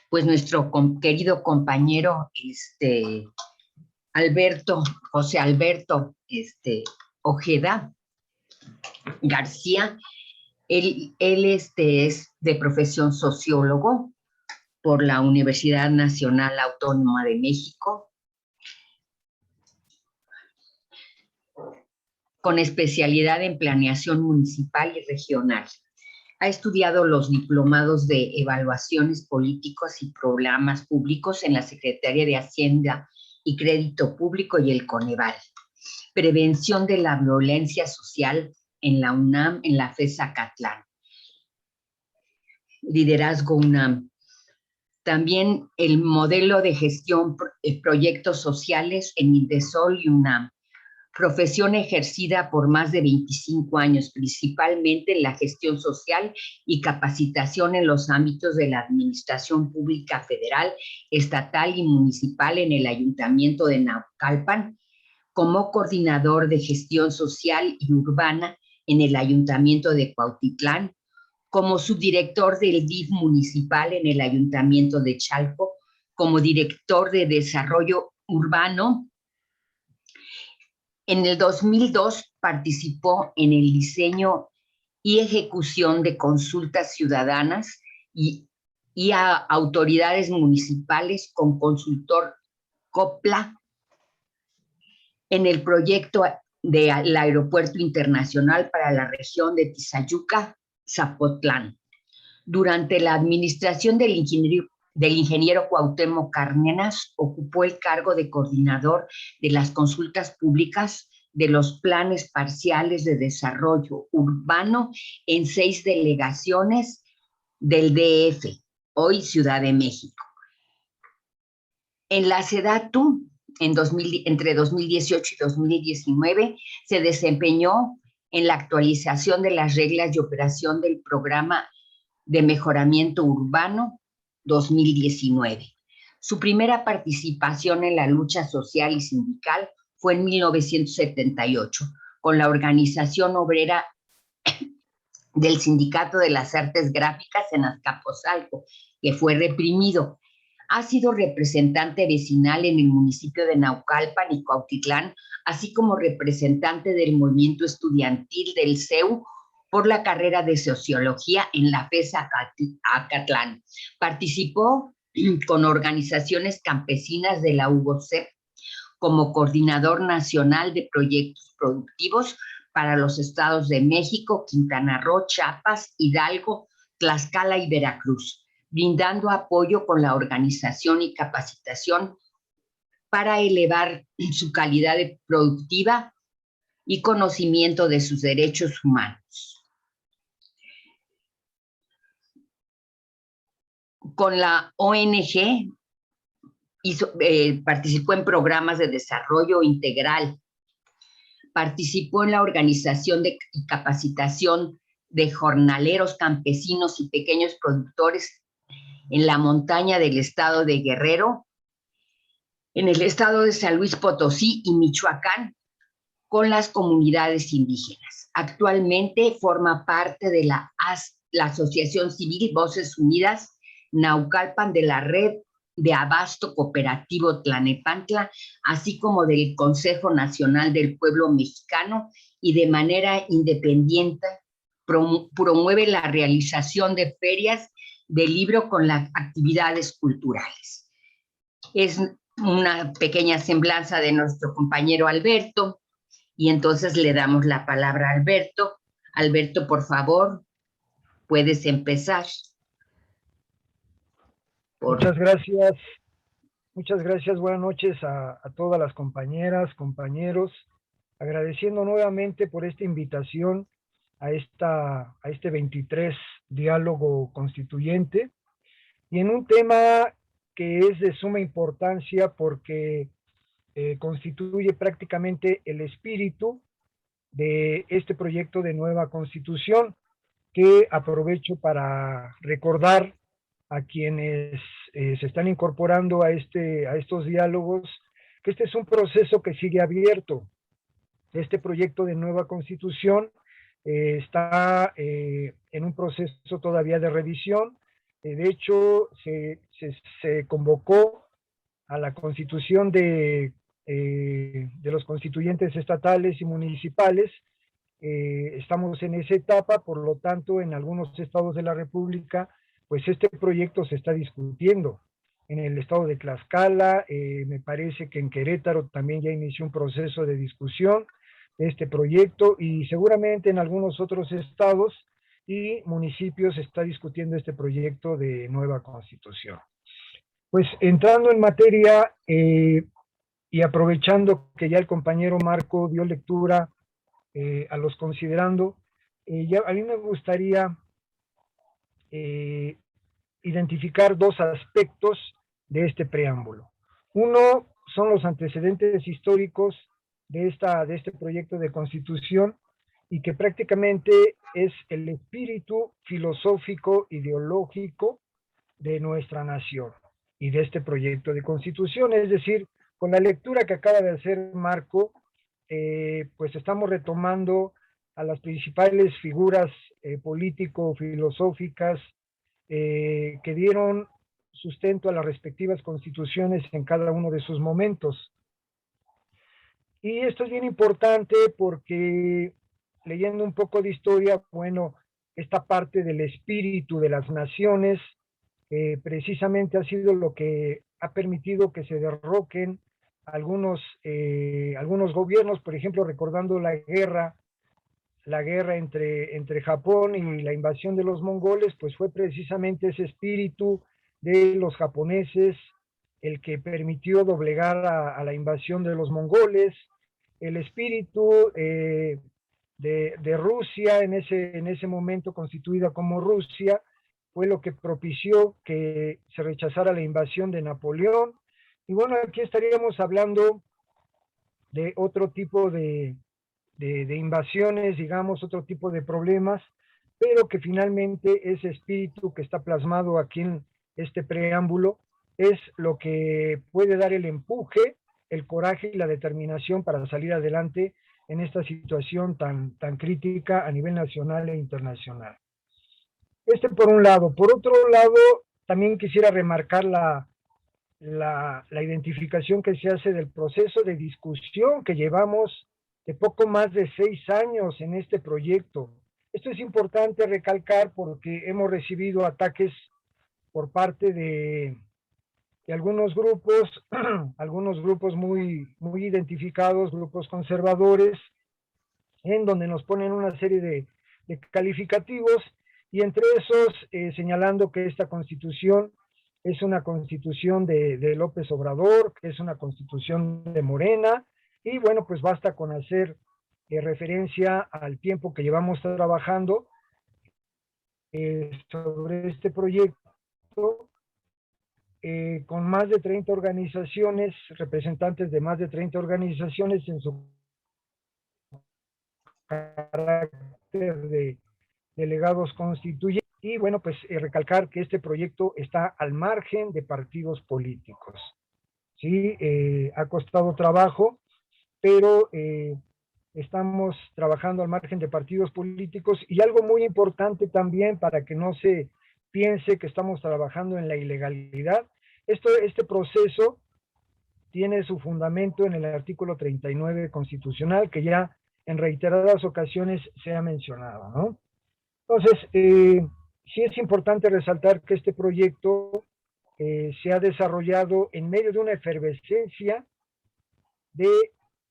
pues nuestro querido compañero José Alberto Ojeda, García. Él es de profesión sociólogo por la Universidad Nacional Autónoma de México, con especialidad en planeación municipal y regional. Ha estudiado los diplomados de evaluaciones políticos y programas públicos en la Secretaría de Hacienda y Crédito Público y el Coneval. Prevención de la violencia social en la UNAM, en la FES Acatlán. Liderazgo UNAM. También el modelo de gestión proyectos sociales en Indesol y UNAM. Profesión ejercida por más de 25 años, principalmente en la gestión social y capacitación en los ámbitos de la administración pública federal, estatal y municipal en el Ayuntamiento de Naucalpan, como coordinador de gestión social y urbana en el Ayuntamiento de Cuautitlán, como subdirector del DIF municipal en el Ayuntamiento de Chalco, como director de desarrollo urbano. En el 2002 participó en el diseño y ejecución de consultas ciudadanas y a autoridades municipales con consultor COPLA en el proyecto del Aeropuerto Internacional para la región de Tizayuca, Zapotlán. Durante la administración del ingeniero Cuauhtémoc Cárdenas, ocupó el cargo de coordinador de las consultas públicas de los planes parciales de desarrollo urbano en 6 delegaciones del DF, hoy Ciudad de México. En la SEDATU, entre 2018 y 2019, se desempeñó en la actualización de las reglas de operación del Programa de Mejoramiento Urbano 2019. Su primera participación en la lucha social y sindical fue en 1978, con la organización obrera del Sindicato de las Artes Gráficas en Azcapotzalco, que fue reprimido. Ha sido representante vecinal en el municipio de Naucalpan y Cuautitlán, así como representante del movimiento estudiantil del CEU por la carrera de Sociología en la FES Acatlán. Participó con organizaciones campesinas de la UGOCEP como coordinador nacional de proyectos productivos para los estados de México, Quintana Roo, Chiapas, Hidalgo, Tlaxcala y Veracruz, brindando apoyo con la organización y capacitación para elevar su calidad productiva y conocimiento de sus derechos humanos. Con la ONG participó en programas de desarrollo integral, participó en la organización y capacitación de jornaleros, campesinos y pequeños productores en la montaña del estado de Guerrero, en el estado de San Luis Potosí y Michoacán, con las comunidades indígenas. Actualmente forma parte de la Asociación Civil Voces Unidas Naucalpan, de la Red de Abasto Cooperativo Tlanepantla, así como del Consejo Nacional del Pueblo Mexicano, y de manera independiente promueve la realización de ferias de libro con las actividades culturales. Es una pequeña semblanza de nuestro compañero Alberto, y entonces le damos la palabra a Alberto. Alberto, por favor, puedes empezar. Muchas gracias. Muchas gracias. Buenas noches a todas las compañeras, compañeros. Agradeciendo nuevamente por esta invitación a este 23 diálogo constituyente, y en un tema que es de suma importancia porque constituye prácticamente el espíritu de este proyecto de nueva constitución, que aprovecho para recordar a quienes se están incorporando a estos diálogos, que este es un proceso que sigue abierto. Este proyecto de nueva constitución está en un proceso todavía de revisión. De hecho, se convocó a la constitución de los constituyentes estatales y municipales Estamos en esa etapa, por lo tanto, en algunos estados de la República, pues este proyecto se está discutiendo. En el estado de Tlaxcala, me parece que en Querétaro también ya inició un proceso de discusión de este proyecto, y seguramente en algunos otros estados y municipios se está discutiendo este proyecto de nueva constitución. Pues entrando en materia, y aprovechando que ya el compañero Marco dio lectura a los considerando, ya a mí me gustaría identificar dos aspectos de este preámbulo. Uno son los antecedentes históricos de este proyecto de constitución, y que prácticamente es el espíritu filosófico ideológico de nuestra nación y de este proyecto de constitución. Es decir, con la lectura que acaba de hacer Marco, pues estamos retomando a las principales figuras político-filosóficas que dieron sustento a las respectivas constituciones en cada uno de sus momentos. Y esto es bien importante porque, leyendo un poco de historia, bueno, esta parte del espíritu de las naciones precisamente ha sido lo que ha permitido que se derroquen algunos gobiernos. Por ejemplo, recordando la guerra entre Japón y la invasión de los mongoles, pues fue precisamente ese espíritu de los japoneses el que permitió doblegar a la invasión de los mongoles. El espíritu de Rusia, en ese momento constituida como Rusia, fue lo que propició que se rechazara la invasión de Napoleón. Y bueno, aquí estaríamos hablando de otro tipo de invasiones, digamos, otro tipo de problemas, pero que finalmente ese espíritu que está plasmado aquí en este preámbulo es lo que puede dar el empuje, el coraje y la determinación para salir adelante en esta situación tan crítica a nivel nacional e internacional. Por un lado. Por otro lado, también quisiera remarcar la identificación que se hace del proceso de discusión que llevamos de poco más de 6 años en este proyecto. Esto es importante recalcar porque hemos recibido ataques por parte de algunos grupos muy identificados, grupos conservadores, en donde nos ponen una serie de calificativos, y entre esos señalando que esta constitución es una constitución de López Obrador, que es una constitución de Morena, y bueno, pues basta con hacer referencia al tiempo que llevamos trabajando sobre este proyecto, con más de 30 organizaciones, representantes de más de 30 organizaciones en su carácter de delegados constituyentes. Y bueno, pues recalcar que este proyecto está al margen de partidos políticos. Sí, ha costado trabajo, pero estamos trabajando al margen de partidos políticos. Y algo muy importante también, para que no se piense que estamos trabajando en la ilegalidad, este proceso tiene su fundamento en el artículo 39 constitucional, que ya en reiteradas ocasiones se ha mencionado, ¿no? Entonces, sí es importante resaltar que este proyecto se ha desarrollado en medio de una efervescencia de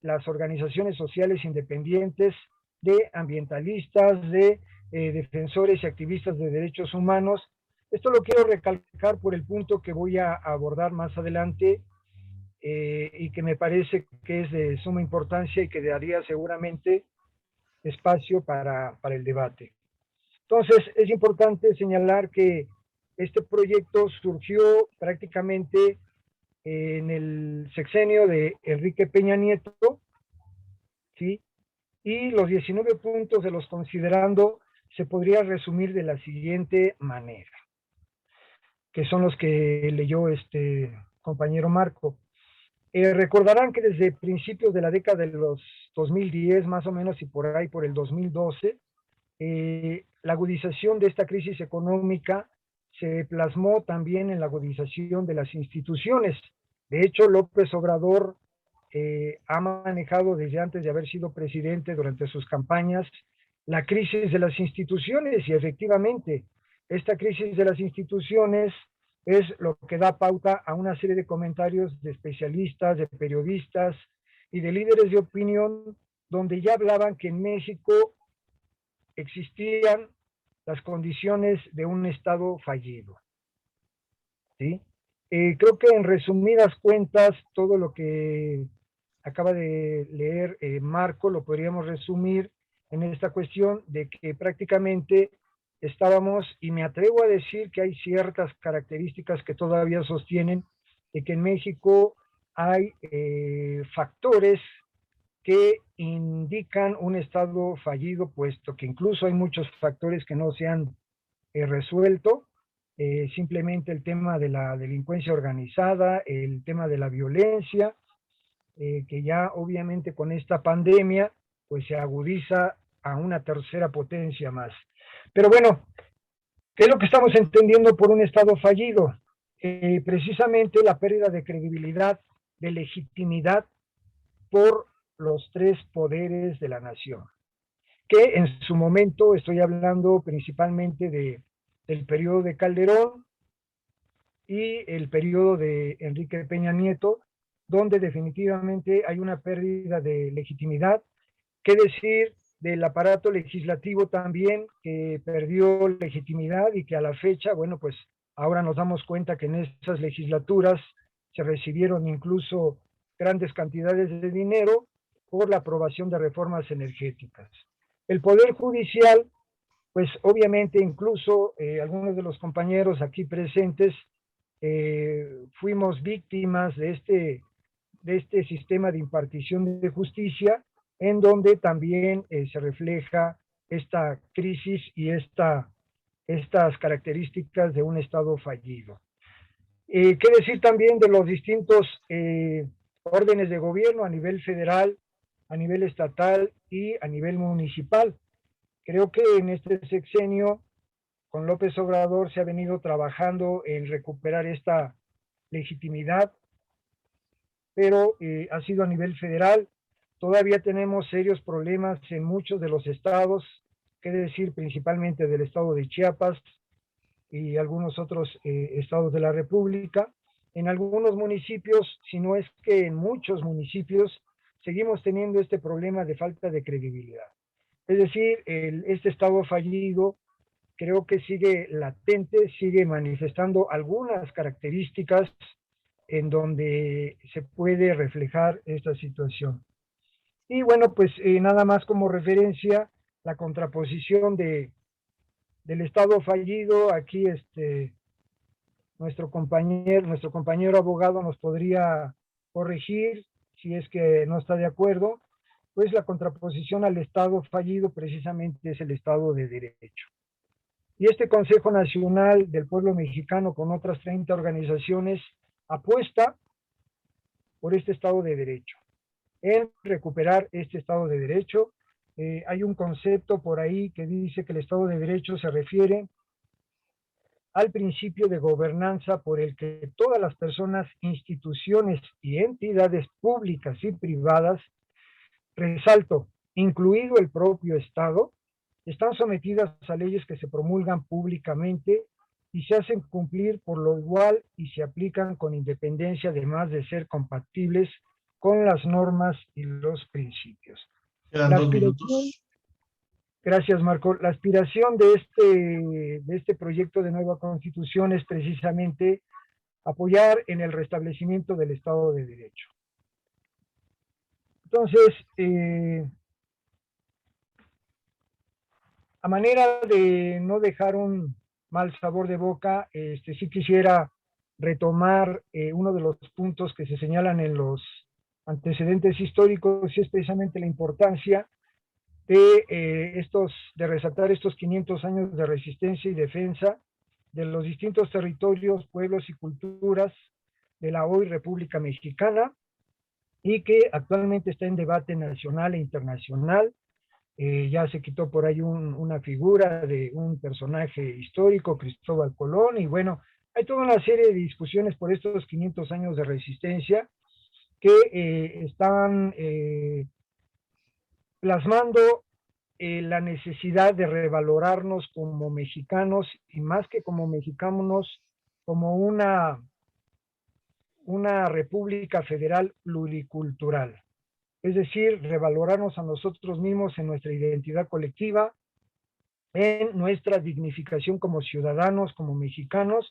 las organizaciones sociales independientes, de ambientalistas, de defensores y activistas de derechos humanos. Esto lo quiero recalcar por el punto que voy a abordar más adelante, y que me parece que es de suma importancia y que daría seguramente espacio para el debate. Entonces, es importante señalar que este proyecto surgió prácticamente en el sexenio de Enrique Peña Nieto, ¿sí? Y los 19 puntos de los considerando se podría resumir de la siguiente manera, que son los que leyó este compañero Marco. Recordarán que desde principios de la década de los 2010, más o menos, y por ahí por el 2012, la agudización de esta crisis económica se plasmó también en la agudización de las instituciones. De hecho, López Obrador ha manejado desde antes de haber sido presidente durante sus campañas la crisis de las instituciones, y efectivamente esta crisis de las instituciones es lo que da pauta a una serie de comentarios de especialistas, de periodistas y de líderes de opinión, donde ya hablaban que en México existían las condiciones de un Estado fallido, ¿sí? Creo que en resumidas cuentas, todo lo que acaba de leer Marco lo podríamos resumir en esta cuestión de que prácticamente estábamos, y me atrevo a decir que hay ciertas características que todavía sostienen de que en México hay factores que indican un Estado fallido, puesto que incluso hay muchos factores que no se han resuelto. Simplemente el tema de la delincuencia organizada, el tema de la violencia, que ya obviamente con esta pandemia pues se agudiza a una tercera potencia más. Pero bueno, ¿qué es lo que estamos entendiendo por un Estado fallido? Precisamente la pérdida de credibilidad, de legitimidad por los tres poderes de la nación, que en su momento, estoy hablando principalmente del periodo de Calderón y el periodo de Enrique Peña Nieto, donde definitivamente hay una pérdida de legitimidad. ¿Qué decir del aparato legislativo también, que perdió legitimidad y que a la fecha, bueno, pues ahora nos damos cuenta que en esas legislaturas se recibieron incluso grandes cantidades de dinero por la aprobación de reformas energéticas? El Poder Judicial, pues obviamente incluso algunos de los compañeros aquí presentes fuimos víctimas de este sistema de impartición de justicia, en donde también se refleja esta crisis y estas características de un Estado fallido. ¿Qué decir también de los distintos órdenes de gobierno a nivel federal, a nivel estatal y a nivel municipal? Creo que en este sexenio con López Obrador se ha venido trabajando en recuperar esta legitimidad, pero ha sido a nivel federal. Todavía tenemos serios problemas en muchos de los estados, qué decir principalmente del estado de Chiapas y algunos otros estados de la República. En algunos municipios, si no es que en muchos municipios, seguimos teniendo este problema de falta de credibilidad. Es decir, este estado fallido creo que sigue latente, sigue manifestando algunas características en donde se puede reflejar esta situación. Y bueno, pues nada más como referencia, la contraposición del Estado fallido. Aquí nuestro compañero abogado nos podría corregir si es que no está de acuerdo. Pues la contraposición al Estado fallido precisamente es el Estado de Derecho. Y este Consejo Nacional del Pueblo Mexicano, con otras 30 organizaciones, apuesta por este Estado de Derecho, en recuperar este Estado de Derecho. Hay un concepto por ahí que dice que el Estado de Derecho se refiere al principio de gobernanza por el que todas las personas, instituciones y entidades públicas y privadas, resalto, incluido el propio Estado, están sometidas a leyes que se promulgan públicamente y se hacen cumplir por lo igual y se aplican con independencia, además de ser compatibles con las normas y los principios. Quedan 2 minutos. Gracias, Marco. La aspiración de este proyecto de nueva Constitución es precisamente apoyar en el restablecimiento del Estado de Derecho. Entonces, a manera de no dejar un mal sabor de boca, sí quisiera retomar uno de los puntos que se señalan en los antecedentes históricos, y es precisamente la importancia de resaltar estos 500 años de resistencia y defensa de los distintos territorios, pueblos y culturas de la hoy República Mexicana, y que actualmente está en debate nacional e internacional. Ya se quitó por ahí una figura de un personaje histórico, Cristóbal Colón, y bueno, hay toda una serie de discusiones por estos 500 años de resistencia, que están plasmando la necesidad de revalorarnos como mexicanos y más que como mexicanos, como una república federal pluricultural. Es decir, revalorarnos a nosotros mismos en nuestra identidad colectiva, en nuestra dignificación como ciudadanos, como mexicanos,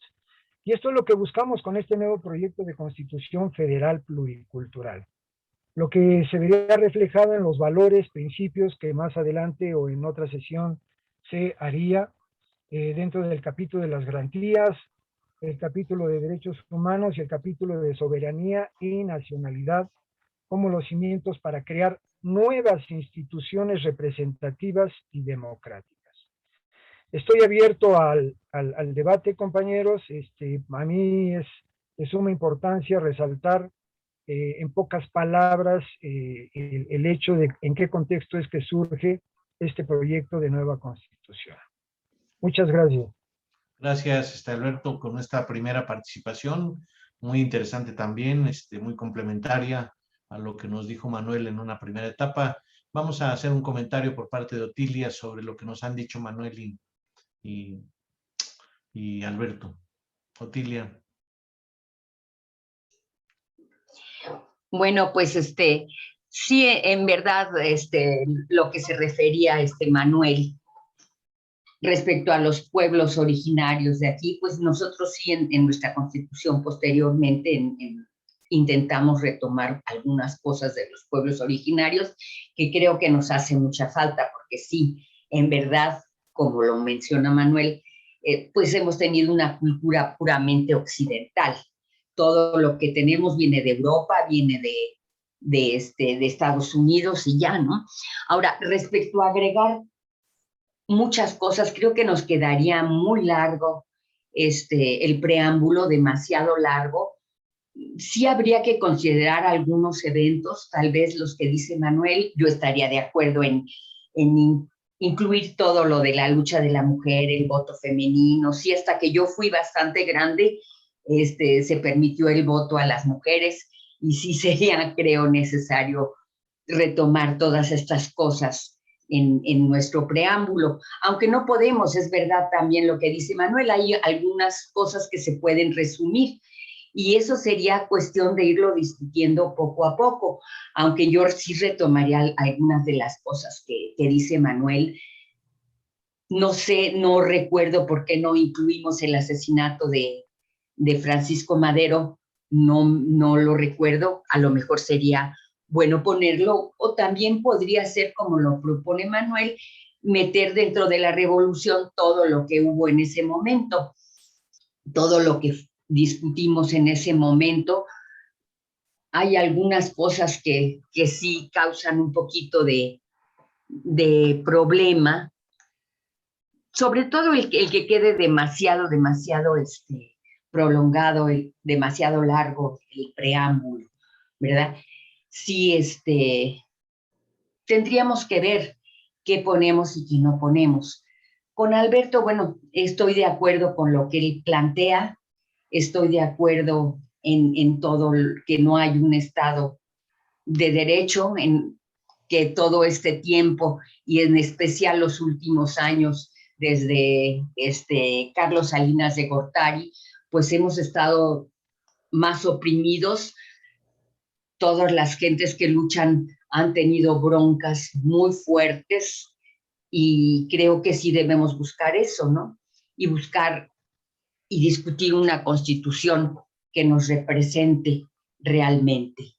y esto es lo que buscamos con este nuevo proyecto de Constitución Federal Pluricultural. Lo que se vería reflejado en los valores, principios que más adelante o en otra sesión se haría dentro del capítulo de las garantías, el capítulo de derechos humanos y el capítulo de soberanía y nacionalidad como los cimientos para crear nuevas instituciones representativas y democráticas. Estoy abierto al debate, compañeros. A mí es de suma importancia resaltar en pocas palabras el hecho de en qué contexto es que surge este proyecto de nueva Constitución. Muchas gracias. Gracias, Alberto, con esta primera participación, muy interesante también, muy complementaria a lo que nos dijo Manuel en una primera etapa. Vamos a hacer un comentario por parte de Otilia sobre lo que nos han dicho Manuel y Alberto. Otilia. Bueno, pues sí, en verdad, lo que se refería Manuel respecto a los pueblos originarios de aquí, pues nosotros sí en nuestra constitución posteriormente intentamos retomar algunas cosas de los pueblos originarios que creo que nos hace mucha falta, porque sí, en verdad, como lo menciona Manuel, pues hemos tenido una cultura puramente occidental. Todo lo que tenemos viene de Europa, viene de Estados Unidos y ya, ¿no? Ahora, respecto a agregar muchas cosas, creo que nos quedaría muy largo el preámbulo, demasiado largo. Sí habría que considerar algunos eventos, tal vez los que dice Manuel. Yo estaría de acuerdo en incluir todo lo de la lucha de la mujer, el voto femenino. Sí, hasta que yo fui bastante grande, se permitió el voto a las mujeres y sí sería, creo, necesario retomar todas estas cosas en nuestro preámbulo. Aunque no podemos, es verdad también lo que dice Manuel, hay algunas cosas que se pueden resumir y eso sería cuestión de irlo discutiendo poco a poco, aunque yo sí retomaría algunas de las cosas que dice Manuel. No sé, no recuerdo por qué no incluimos el asesinato de Francisco Madero, no lo recuerdo, a lo mejor sería bueno ponerlo, o también podría ser como lo propone Manuel, meter dentro de la revolución todo lo que hubo en ese momento, todo lo que discutimos en ese momento. Hay algunas cosas que sí causan un poquito de problema, sobre todo el que quede demasiado prolongado, demasiado largo el preámbulo, ¿verdad? Sí, tendríamos que ver qué ponemos y qué no ponemos. Con Alberto, bueno, estoy de acuerdo con lo que él plantea, estoy de acuerdo en todo, que no hay un Estado de derecho, en que todo este tiempo y en especial los últimos años, desde Carlos Salinas de Gortari, pues hemos estado más oprimidos. Todas las gentes que luchan han tenido broncas muy fuertes y creo que sí debemos buscar eso, ¿no? Y buscar y discutir una constitución que nos represente realmente.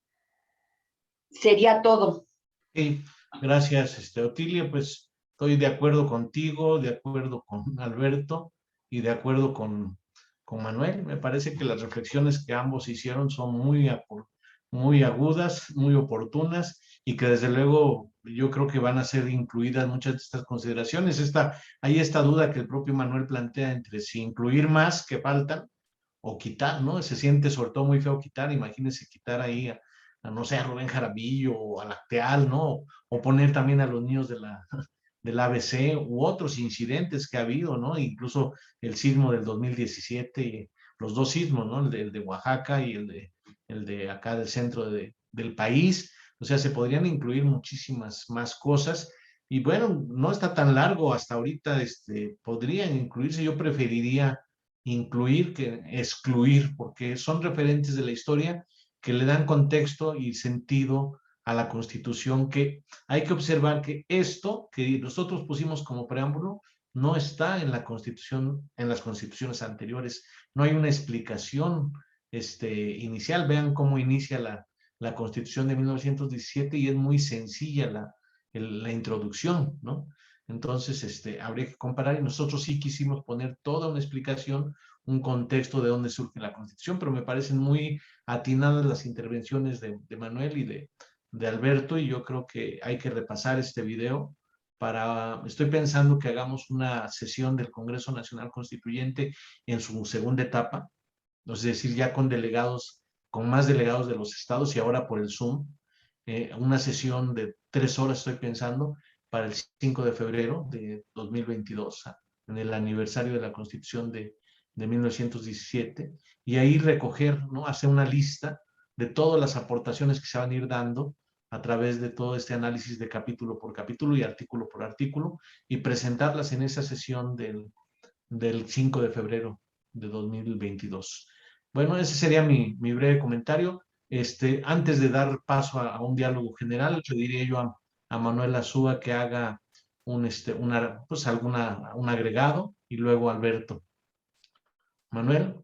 Sería todo. Sí, gracias, Otilia. Pues estoy de acuerdo contigo, de acuerdo con Alberto y de acuerdo con Manuel. Me parece que las reflexiones que ambos hicieron son muy agudas, muy oportunas y que desde luego yo creo que van a ser incluidas muchas de estas consideraciones. Hay esta duda que el propio Manuel plantea entre si incluir más que faltan o quitar, ¿no? Se siente sobre todo muy feo quitar. Imagínense quitar ahí no sé, a Rubén Jaramillo o a Lacteal, ¿no? O poner también a los niños del ABC u otros incidentes que ha habido, ¿no? Incluso el sismo del 2017, los dos sismos, ¿no? El de Oaxaca y el de acá del centro del país. O sea, se podrían incluir muchísimas más cosas. Y bueno, no está tan largo hasta ahorita, podrían incluirse. Yo preferiría incluir que excluir, porque son referentes de la historia que le dan contexto y sentido a la Constitución, que hay que observar que esto que nosotros pusimos como preámbulo no está en la Constitución, en las constituciones anteriores. No hay una explicación inicial. Vean cómo inicia la Constitución de 1917 y es muy sencilla la introducción, ¿no? Entonces, habría que comparar, y nosotros sí quisimos poner toda una explicación, un contexto de dónde surge la Constitución, pero me parecen muy atinadas las intervenciones de Manuel y de Alberto, y yo creo que hay que repasar este video estoy pensando que hagamos una sesión del Congreso Nacional Constituyente en su segunda etapa, es decir, ya con delegados, con más delegados de los estados y ahora por el Zoom, una sesión de 3 horas estoy pensando para el 5 de febrero de 2022, en el aniversario de la Constitución de 1917, y ahí recoger, ¿no? Hacer una lista de todas las aportaciones que se van a ir dando a través de todo este análisis de capítulo por capítulo y artículo por artículo, y presentarlas en esa sesión del 5 de febrero de 2022. Bueno, ese sería mi breve comentario. Antes de dar paso a un diálogo general, le diría yo a Manuel Azúa que haga un agregado, y luego Alberto. Manuel.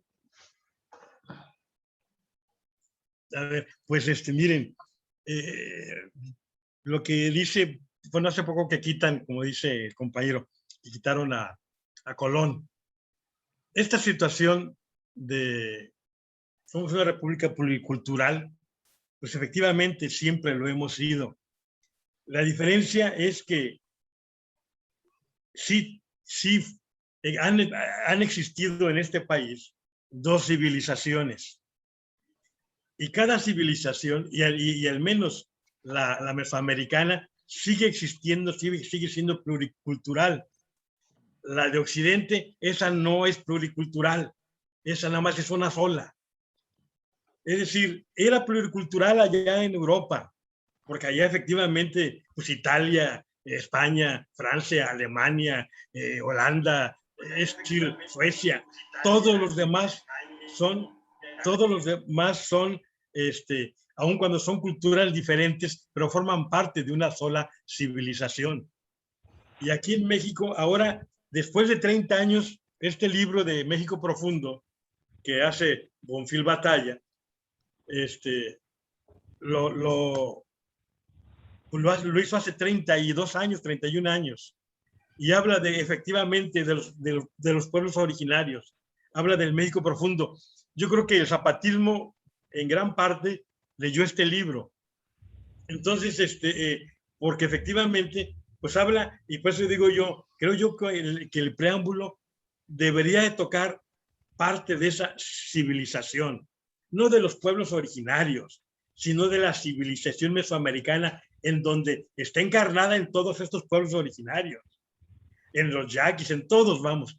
A ver, pues miren, lo que dice, bueno, hace poco que quitan, como dice el compañero, que quitaron a Colón. Esta situación de somos una república pluricultural, pues efectivamente siempre lo hemos sido. La diferencia es que sí han existido en este país 2 civilizaciones. Y cada civilización, y al menos la mesoamericana, sigue existiendo, sigue siendo pluricultural. La de Occidente, esa no es pluricultural, esa nada más es una sola. Es decir, era pluricultural allá en Europa, porque allá efectivamente, pues Italia, España, Francia, Alemania, Holanda, es decir, Suecia, todos los demás son, aun cuando son culturas diferentes, pero forman parte de una sola civilización. Y aquí en México, ahora, después de 30 años, este libro de México Profundo, que hace Bonfil Batalla, lo hizo hace 32 años, 31 años, y habla efectivamente de los pueblos originarios, habla del México Profundo. Yo creo que el zapatismo en gran parte leyó este libro. Entonces, porque efectivamente, pues habla, y por eso digo yo, creo yo que el preámbulo debería de tocar parte de esa civilización, no de los pueblos originarios, sino de la civilización mesoamericana, en donde está encarnada en todos estos pueblos originarios, en los yaquis, en todos, vamos,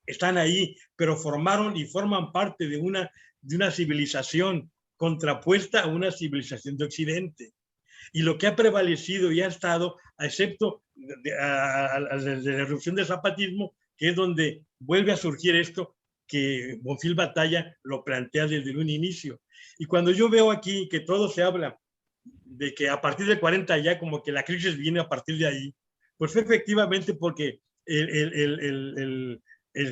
están ahí, pero formaron y forman parte de una civilización contrapuesta a una civilización de Occidente. Y lo que ha prevalecido y ha estado, excepto de la erupción del zapatismo, que es donde vuelve a surgir esto, que Bonfil Batalla lo plantea desde un inicio. Y cuando yo veo aquí que todo se habla de que a partir del 40 ya como que la crisis viene a partir de ahí, pues fue efectivamente porque el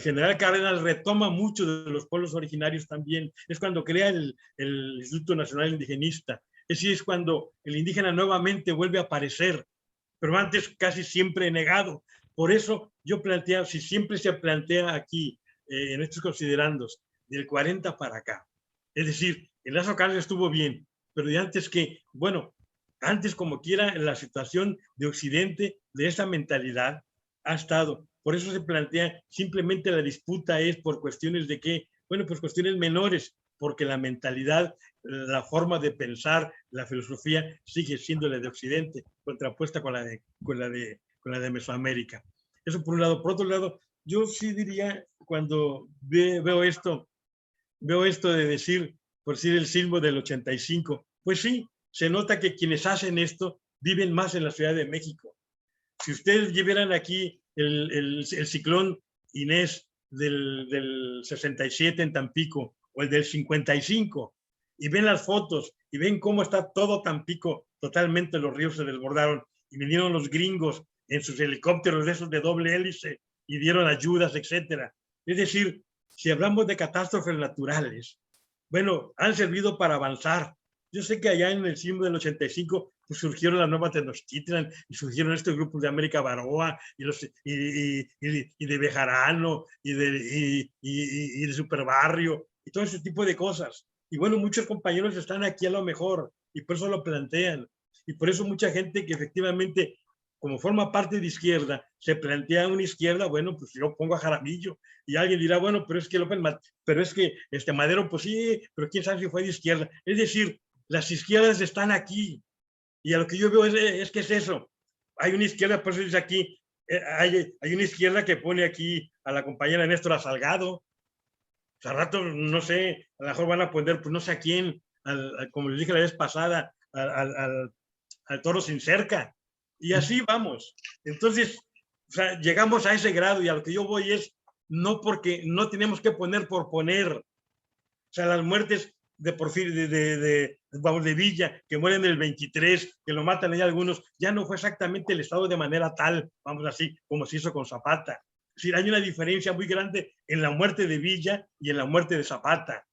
general Cárdenas retoma mucho de los pueblos originarios también. Es cuando crea el Instituto Nacional Indigenista. Es cuando el indígena nuevamente vuelve a aparecer, pero antes casi siempre negado. Por eso yo planteo, si siempre se plantea aquí, en estos considerandos, del 40 para acá. Es decir, el Lázaro Cárdenas estuvo bien, pero de antes que, bueno, antes como quiera, la situación de Occidente, de esa mentalidad, ha estado. Por eso se plantea, simplemente la disputa es por cuestiones de qué, bueno, pues cuestiones menores, porque la mentalidad, la forma de pensar, la filosofía sigue siendo la de Occidente, contrapuesta con la de Mesoamérica. Eso por un lado. Por otro lado, yo sí diría, cuando veo esto de decir por decir el sismo del 85. Pues sí, se nota que quienes hacen esto viven más en la Ciudad de México. Si ustedes vieran aquí el ciclón Inés del 67 en Tampico o el del 55 y ven las fotos y ven cómo está todo Tampico, totalmente los ríos se desbordaron y vinieron los gringos en sus helicópteros de esos de doble hélice y dieron ayudas, etcétera. Es decir, si hablamos de catástrofes naturales, bueno, han servido para avanzar. Yo sé que allá en el sismo del 85 pues surgieron las nuevas Tenochtitlan y surgieron estos grupos de América Baroa y de Bejarano y de Superbarrio y todo ese tipo de cosas. Y bueno, muchos compañeros están aquí a lo mejor y por eso lo plantean. Y por eso mucha gente que efectivamente, como forma parte de izquierda, se plantea una izquierda, bueno, pues yo pongo a Jaramillo. Y alguien dirá, bueno, pero es que Madero, pues sí, pero quién sabe si fue de izquierda. Es decir, las izquierdas están aquí. Y a lo que yo veo es que es eso. Hay una izquierda, por eso dice aquí, hay una izquierda que pone aquí a la compañera Néstora Salgado. O sea, al rato, no sé, a lo mejor van a poner, pues no sé a quién, como les dije la vez pasada, al toro sin cerca. Y así vamos. Entonces, o sea, llegamos a ese grado y a lo que yo voy es, no porque no tenemos que poner por poner. O sea, las muertes de Porfirio, de Villa, que mueren en el 23, que lo matan ahí algunos, ya no fue exactamente el Estado de manera tal, vamos así, como se hizo con Zapata. Es decir, hay una diferencia muy grande en la muerte de Villa y en la muerte de Zapata.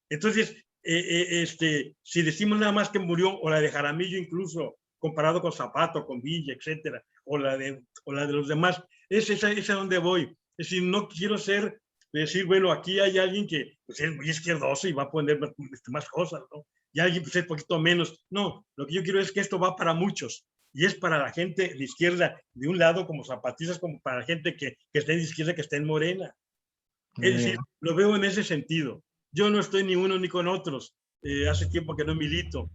Entonces, si decimos nada más que murió, o la de Jaramillo incluso, comparado con Zapata, con Villa, etcétera, o la de los demás, es a donde voy. Es decir, no quiero decir, bueno, aquí hay alguien que pues, es muy izquierdoso y va a poner más cosas, ¿no? Y alguien pues, es un poquito menos. No, lo que yo quiero es que esto va para muchos. Y es para la gente de izquierda, de un lado como zapatistas, como para la gente que esté en izquierda, que esté en morena. Es decir, lo veo en ese sentido. Yo no estoy ni uno ni con otros. Hace tiempo que no milito.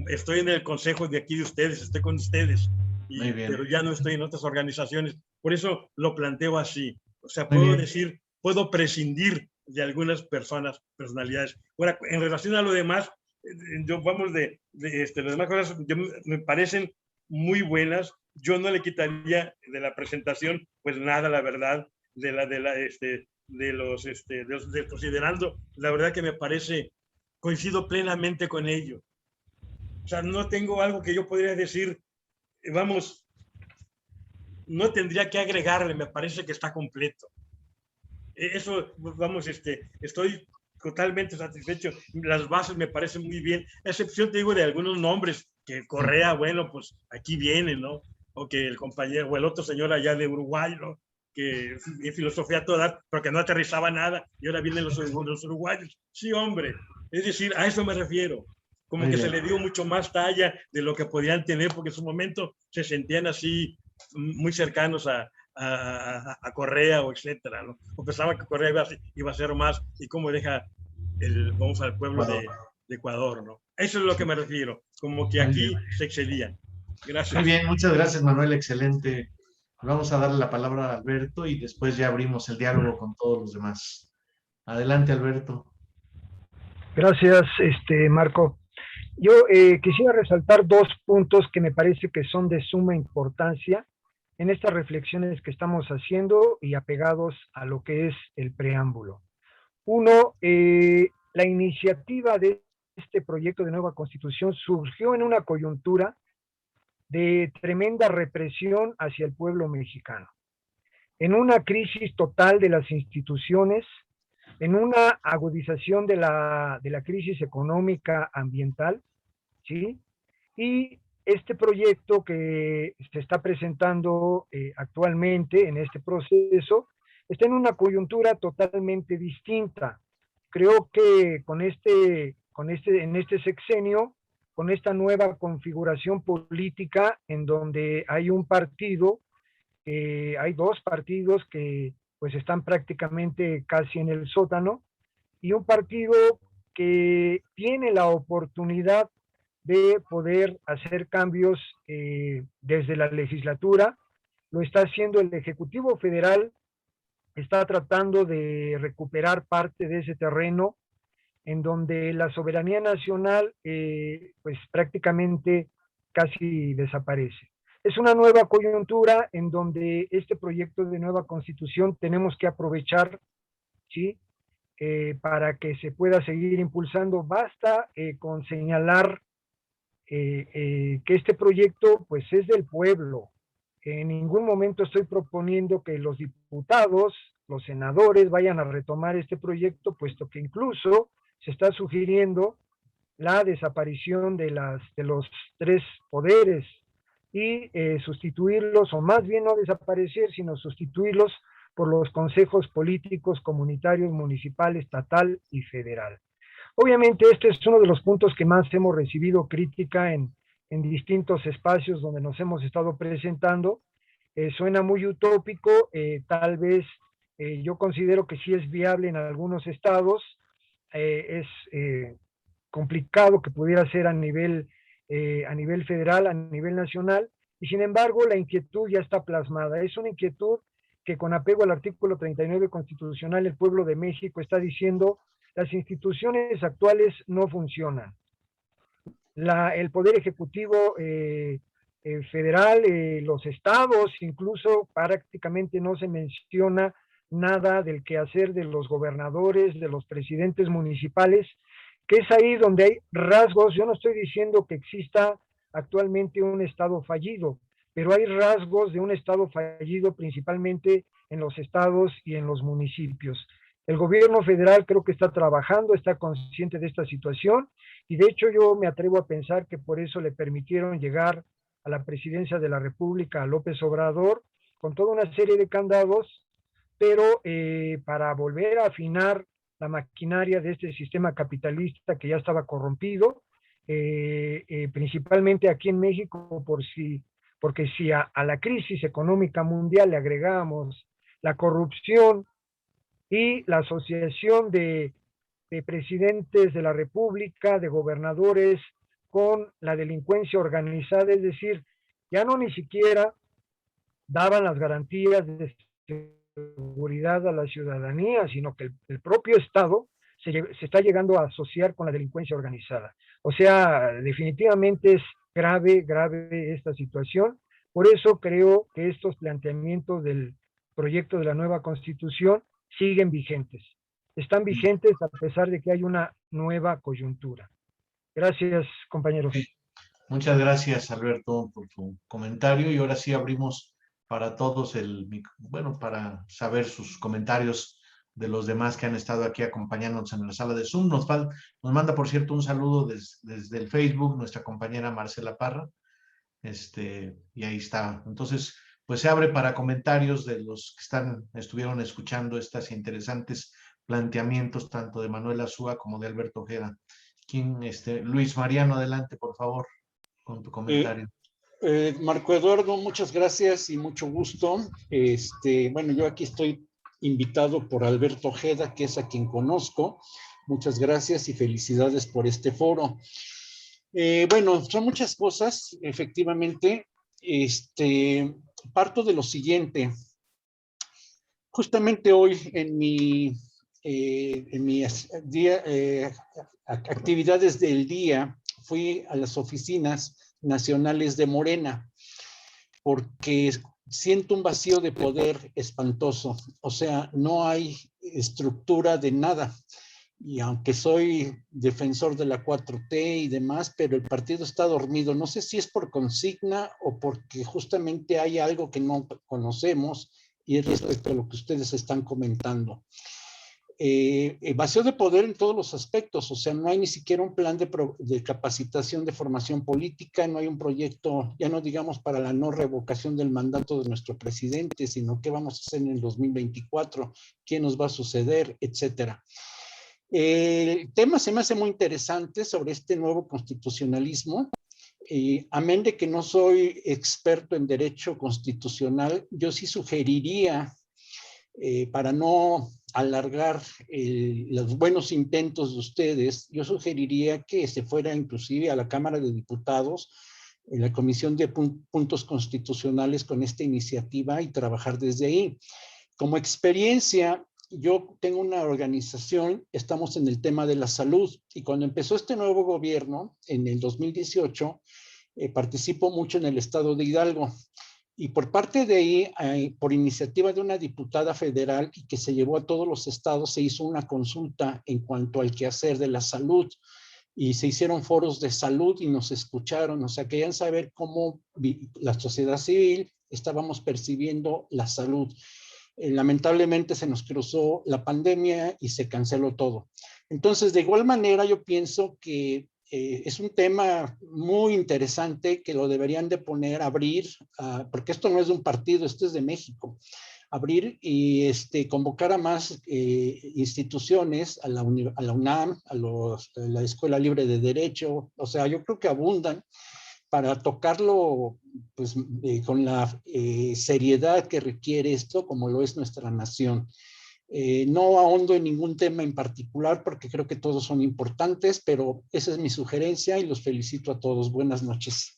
Estoy en el consejo de aquí de ustedes, estoy con ustedes. Pero ya no estoy en otras organizaciones. Por eso lo planteo así. O sea, puedo prescindir de algunas personalidades. Ahora, en relación a lo demás, vamos las demás cosas me parecen muy buenas. Yo no le quitaría de la presentación, pues nada, la verdad, considerando, la verdad que me parece, coincido plenamente con ello. O sea, no tengo algo que yo podría decir, vamos, no tendría que agregarle, me parece que está completo. Eso, vamos, estoy totalmente satisfecho. Las bases me parecen muy bien, a excepción, te digo, de algunos nombres, que Correa, bueno, pues aquí viene, ¿no? O que el compañero, o el otro señor allá de Uruguay, ¿no? Que en filosofía toda, pero que no aterrizaba nada, y ahora vienen los uruguayos. Sí, hombre, es decir, a eso me refiero. Como muy que bien. Se le dio mucho más talla de lo que podían tener, porque en su momento se sentían así muy cercanos a Correa o etcétera, ¿no? O pensaba que Correa iba a ser más, y cómo deja vamos al pueblo de Ecuador, ¿no? Eso es lo que me refiero, como que aquí se excedían. Gracias. Muy bien, muchas gracias, Manuel, excelente. Vamos a darle la palabra a Alberto y después ya abrimos el diálogo con todos los demás. Adelante, Alberto. Gracias, Marco. Yo quisiera resaltar dos puntos que me parece que son de suma importancia en estas reflexiones que estamos haciendo y apegados a lo que es el preámbulo. Uno, la iniciativa de este proyecto de nueva constitución surgió en una coyuntura de tremenda represión hacia el pueblo mexicano, en una crisis total de las instituciones, en una agudización de la crisis económica ambiental, ¿sí? Y este proyecto que se está presentando actualmente en este proceso está en una coyuntura totalmente distinta. Creo que en este sexenio, con esta nueva configuración política en donde hay un partido, hay dos partidos que pues están prácticamente casi en el sótano, y un partido que tiene la oportunidad de poder hacer cambios desde la legislatura. Lo está haciendo el Ejecutivo Federal, está tratando de recuperar parte de ese terreno en donde la soberanía nacional pues prácticamente casi desaparece. Es una nueva coyuntura en donde este proyecto de nueva constitución tenemos que aprovechar, ¿sí? Para que se pueda seguir impulsando. Basta con señalar que este proyecto pues es del pueblo. En ningún momento estoy proponiendo que los diputados, los senadores vayan a retomar este proyecto, puesto que incluso se está sugiriendo la desaparición de los tres poderes y sustituirlos, o más bien no desaparecer, sino sustituirlos por los consejos políticos comunitarios, municipal, estatal y federal. Obviamente este es uno de los puntos que más hemos recibido crítica en distintos espacios donde nos hemos estado presentando. Suena muy utópico, tal vez yo considero que sí es viable en algunos estados, es complicado que pudiera ser a nivel federal, a nivel nacional, y sin embargo la inquietud ya está plasmada. Es una inquietud que, con apego al artículo 39 constitucional, el pueblo de México está diciendo: las instituciones actuales no funcionan. El Poder Ejecutivo federal, los estados, incluso prácticamente no se menciona nada del quehacer de los gobernadores, de los presidentes municipales, que es ahí donde hay rasgos. Yo no estoy diciendo que exista actualmente un estado fallido, pero hay rasgos de un estado fallido principalmente en los estados y en los municipios. El gobierno federal creo que está trabajando, está consciente de esta situación, y de hecho yo me atrevo a pensar que por eso le permitieron llegar a la presidencia de la República a López Obrador con toda una serie de candados, pero para volver a afinar la maquinaria de este sistema capitalista que ya estaba corrompido, principalmente aquí en México, porque si a la crisis económica mundial le agregamos la corrupción y la asociación de presidentes de la República, de gobernadores, con la delincuencia organizada, es decir, ya no ni siquiera daban las garantías de seguridad a la ciudadanía, sino que el propio Estado se está llegando a asociar con la delincuencia organizada. O sea, definitivamente es grave esta situación. Por eso creo que estos planteamientos del proyecto de la nueva Constitución siguen vigentes. Están vigentes a pesar de que hay una nueva coyuntura. Gracias, compañeros. Muchas gracias, Alberto, por tu comentario, y ahora sí abrimos para todos para saber sus comentarios de los demás que han estado aquí acompañándonos en la sala de Zoom. Nos manda, por cierto, un saludo desde el Facebook nuestra compañera Marcela Parra, y ahí está. Entonces, pues se abre para comentarios de los que estuvieron escuchando estas interesantes planteamientos, tanto de Manuel Azúa como de Alberto Ojeda. Luis Mariano, adelante, por favor, con tu comentario. Marco Eduardo, muchas gracias y mucho gusto. Bueno, yo aquí estoy invitado por Alberto Ojeda, que es a quien conozco. Muchas gracias y felicidades por este foro. Bueno, son muchas cosas, efectivamente. Parto de lo siguiente. Justamente hoy en mi actividades del día, fui a las oficinas nacionales de Morena, porque siento un vacío de poder espantoso. O sea, no hay estructura de nada. Y aunque soy defensor de la 4T y demás, pero el partido está dormido. No sé si es por consigna o porque justamente hay algo que no conocemos, y es respecto a lo que ustedes están comentando. Vacío de poder en todos los aspectos. O sea, no hay ni siquiera un plan de capacitación de formación política, no hay un proyecto, ya no digamos para la no revocación del mandato de nuestro presidente, sino qué vamos a hacer en el 2024, qué nos va a suceder, etcétera. El tema se me hace muy interesante sobre este nuevo constitucionalismo. Amén de que no soy experto en derecho constitucional, yo sí sugeriría, para no alargar los buenos intentos de ustedes, yo sugeriría que se fuera inclusive a la Cámara de Diputados, en la Comisión de Puntos Constitucionales, con esta iniciativa y trabajar desde ahí. Como experiencia, yo tengo una organización, estamos en el tema de la salud, y cuando empezó este nuevo gobierno, en el 2018, participo mucho en el estado de Hidalgo. Y por parte de ahí, por iniciativa de una diputada federal y que se llevó a todos los estados, se hizo una consulta en cuanto al quehacer de la salud y se hicieron foros de salud y nos escucharon. O sea, querían saber cómo la sociedad civil estábamos percibiendo la salud. Lamentablemente se nos cruzó la pandemia y se canceló todo. Entonces, de igual manera, yo pienso que es un tema muy interesante que lo deberían de poner, abrir, porque esto no es de un partido, esto es de México. Abrir y convocar a más instituciones, a la UNAM, a la Escuela Libre de Derecho, o sea, yo creo que abundan para tocarlo pues, con la seriedad que requiere esto, como lo es nuestra nación. No ahondo en ningún tema en particular porque creo que todos son importantes, pero esa es mi sugerencia y los felicito a todos. Buenas noches.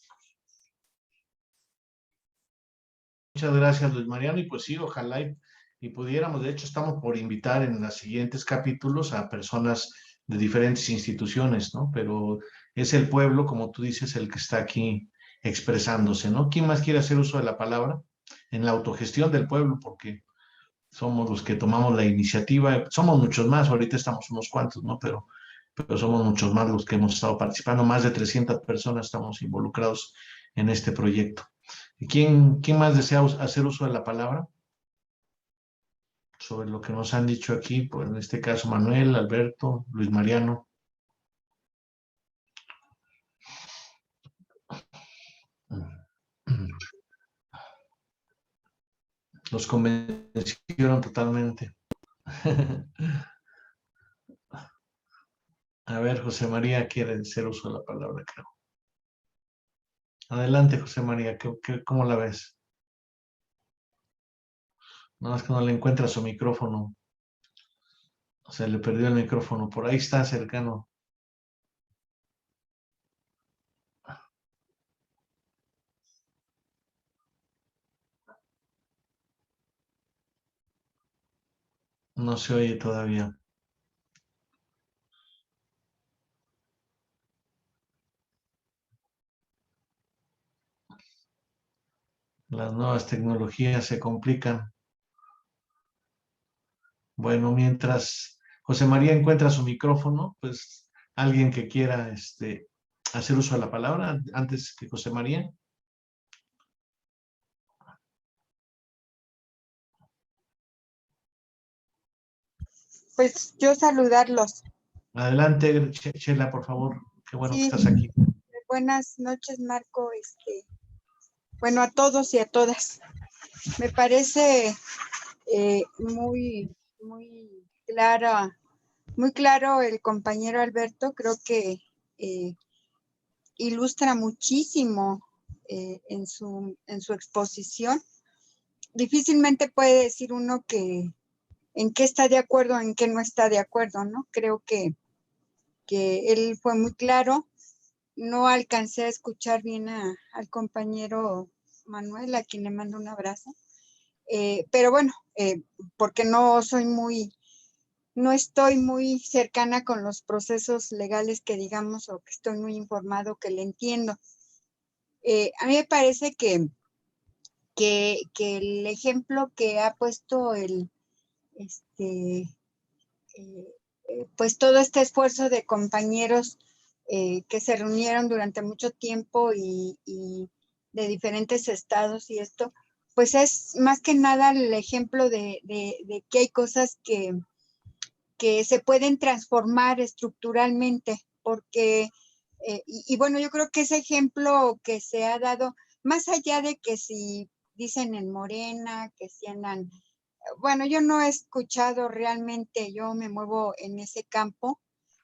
Muchas gracias, Luis Mariano. Y pues sí, ojalá y pudiéramos, de hecho, estamos por invitar en los siguientes capítulos a personas de diferentes instituciones, ¿no? Pero es el pueblo, como tú dices, el que está aquí expresándose, ¿no? ¿Quién más quiere hacer uso de la palabra? En la autogestión del pueblo, porque somos los que tomamos la iniciativa. Somos muchos más, ahorita estamos unos cuantos, ¿no? Pero somos muchos más los que hemos estado participando. Más de 300 personas estamos involucrados en este proyecto. ¿Quién más desea hacer uso de la palabra? Sobre lo que nos han dicho aquí, pues en este caso Manuel, Alberto, Luis Mariano. Los convencieron totalmente. A ver, José María quiere hacer uso de la palabra, creo. Adelante, José María, ¿cómo la ves? No, es que no le encuentra su micrófono. Se le perdió el micrófono. Por ahí está cercano. No se oye todavía. Las nuevas tecnologías se complican. Bueno, mientras José María encuentra su micrófono, pues alguien que quiera hacer uso de la palabra antes que José María. Pues yo saludarlos. Adelante, Chela, por favor. Qué bueno que Sí, estás aquí. buenas noches, Marco. Bueno, a todos y a todas. Me parece muy claro el compañero Alberto. Creo que ilustra muchísimo en su exposición. Difícilmente puede decir uno que en qué está de acuerdo, en qué no está de acuerdo, ¿no? Creo que él fue muy claro. No alcancé a escuchar bien al compañero Manuel, a quien le mando un abrazo. Pero bueno, porque no estoy muy cercana con los procesos legales que digamos, o que estoy muy informado, que le entiendo. A mí me parece que el ejemplo que ha puesto pues todo este esfuerzo de compañeros que se reunieron durante mucho tiempo y de diferentes estados y esto, pues es más que nada el ejemplo de que hay cosas que se pueden transformar estructuralmente, porque, y bueno, yo creo que ese ejemplo que se ha dado, más allá de que si dicen en Morena, que si andan, bueno, yo no he escuchado realmente, yo me muevo en ese campo,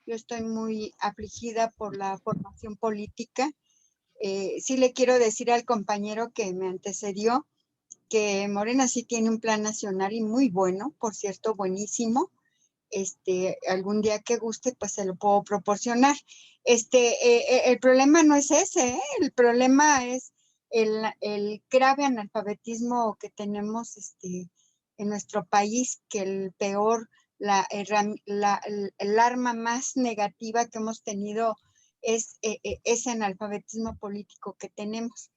yo estoy muy afligida por la formación política. Sí le quiero decir al compañero que me antecedió que Morena sí tiene un plan nacional y muy bueno, por cierto, buenísimo. Algún día que guste, pues se lo puedo proporcionar. El problema no es ese, el problema es el grave analfabetismo que tenemos en nuestro país, que el peor, el arma más negativa que hemos tenido es ese analfabetismo político que tenemos.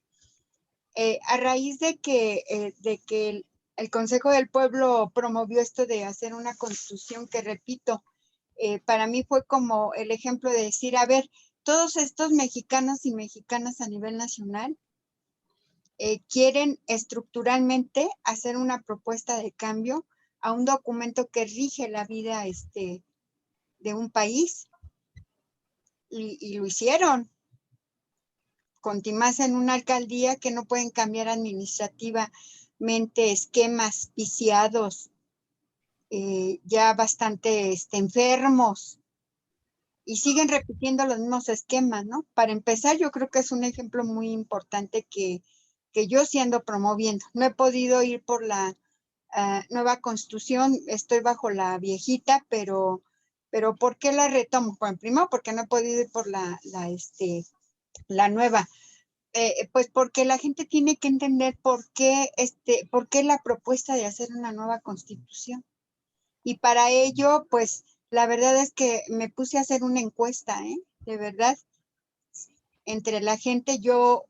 A raíz de que el Consejo del Pueblo promovió esto de hacer una constitución que, repito, para mí fue como el ejemplo de decir, a ver, todos estos mexicanos y mexicanas a nivel nacional quieren estructuralmente hacer una propuesta de cambio a un documento que rige la vida de un país, y lo hicieron. Contimás en una alcaldía que no pueden cambiar administrativamente esquemas viciados, ya bastante enfermos, y siguen repitiendo los mismos esquemas, ¿no? Para empezar, yo creo que es un ejemplo muy importante que yo sí ando promoviendo. No he podido ir por la nueva constitución, estoy bajo la viejita, pero ¿por qué la retomo? Bueno, primero porque no he podido ir por la nueva. Pues porque la gente tiene que entender por qué la propuesta de hacer una nueva constitución. Y para ello, pues, la verdad es que me puse a hacer una encuesta, de verdad, entre la gente. Yo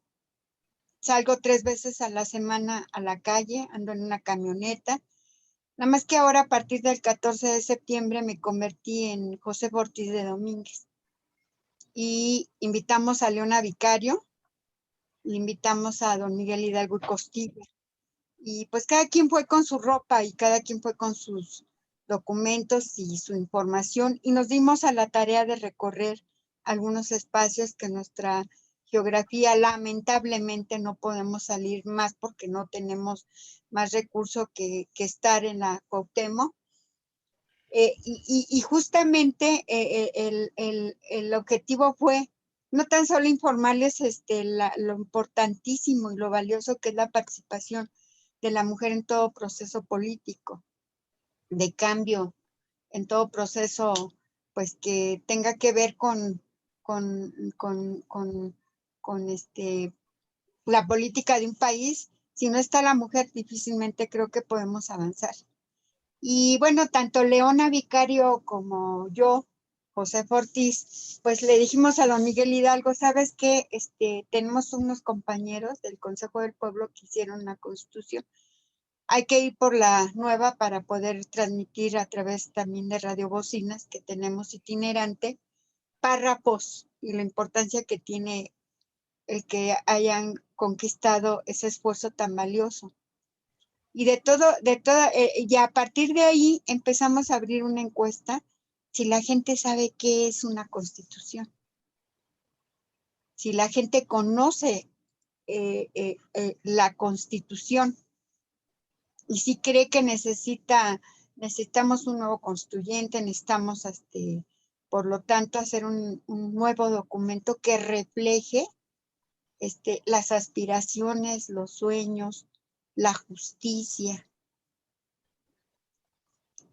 salgo 3 veces a la semana a la calle, ando en una camioneta. Nada más que ahora, a partir del 14 de septiembre, me convertí en José Ortiz de Domínguez. Y invitamos a Leona Vicario, le invitamos a don Miguel Hidalgo y Costilla. Y pues cada quien fue con su ropa y cada quien fue con sus documentos y su información, y nos dimos a la tarea de recorrer algunos espacios que nuestra geografía lamentablemente no podemos salir más porque no tenemos más recursos que estar en la Cuauhtémoc. Y justamente el objetivo fue no tan solo informarles lo importantísimo y lo valioso que es la participación de la mujer en todo proceso político, de cambio, en todo proceso, pues que tenga que ver con la política de un país. Si no está la mujer, difícilmente creo que podemos avanzar. Y bueno, tanto Leona Vicario como yo, José Ortiz, pues le dijimos a don Miguel Hidalgo, ¿sabes qué? Tenemos unos compañeros del Consejo del Pueblo que hicieron una constitución. Hay que ir por la nueva para poder transmitir a través también de radiobocinas que tenemos itinerante, párrafos y la importancia que tiene el que hayan conquistado ese esfuerzo tan valioso. Y y a partir de ahí empezamos a abrir una encuesta si la gente sabe qué es una constitución, si la gente conoce la constitución, y si cree que necesitamos un nuevo constituyente, necesitamos, por lo tanto, hacer un nuevo documento que refleje las aspiraciones, los sueños, la justicia.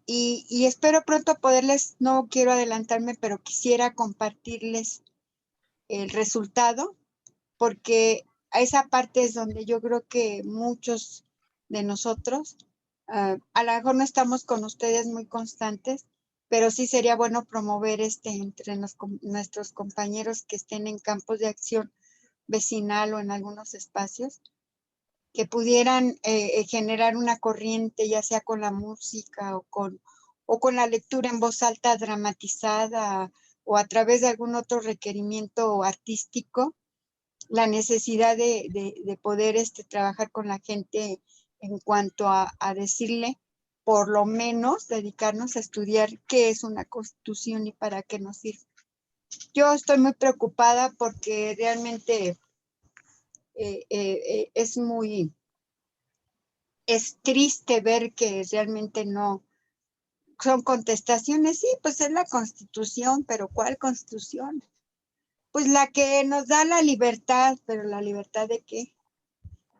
Y espero pronto poderles, no quiero adelantarme, pero quisiera compartirles el resultado, porque a esa parte es donde yo creo que muchos de nosotros, a lo mejor no estamos con ustedes muy constantes, pero sí sería bueno promover entre nuestros compañeros que estén en campos de acción vecinal o en algunos espacios, que pudieran generar una corriente, ya sea con la música o con la lectura en voz alta dramatizada, o a través de algún otro requerimiento artístico, la necesidad de poder trabajar con la gente en cuanto a decirle, por lo menos, dedicarnos a estudiar qué es una constitución y para qué nos sirve. Yo estoy muy preocupada porque realmente es triste ver que realmente no son contestaciones. Sí, pues es la Constitución, pero ¿cuál Constitución? Pues la que nos da la libertad, pero ¿la libertad de qué?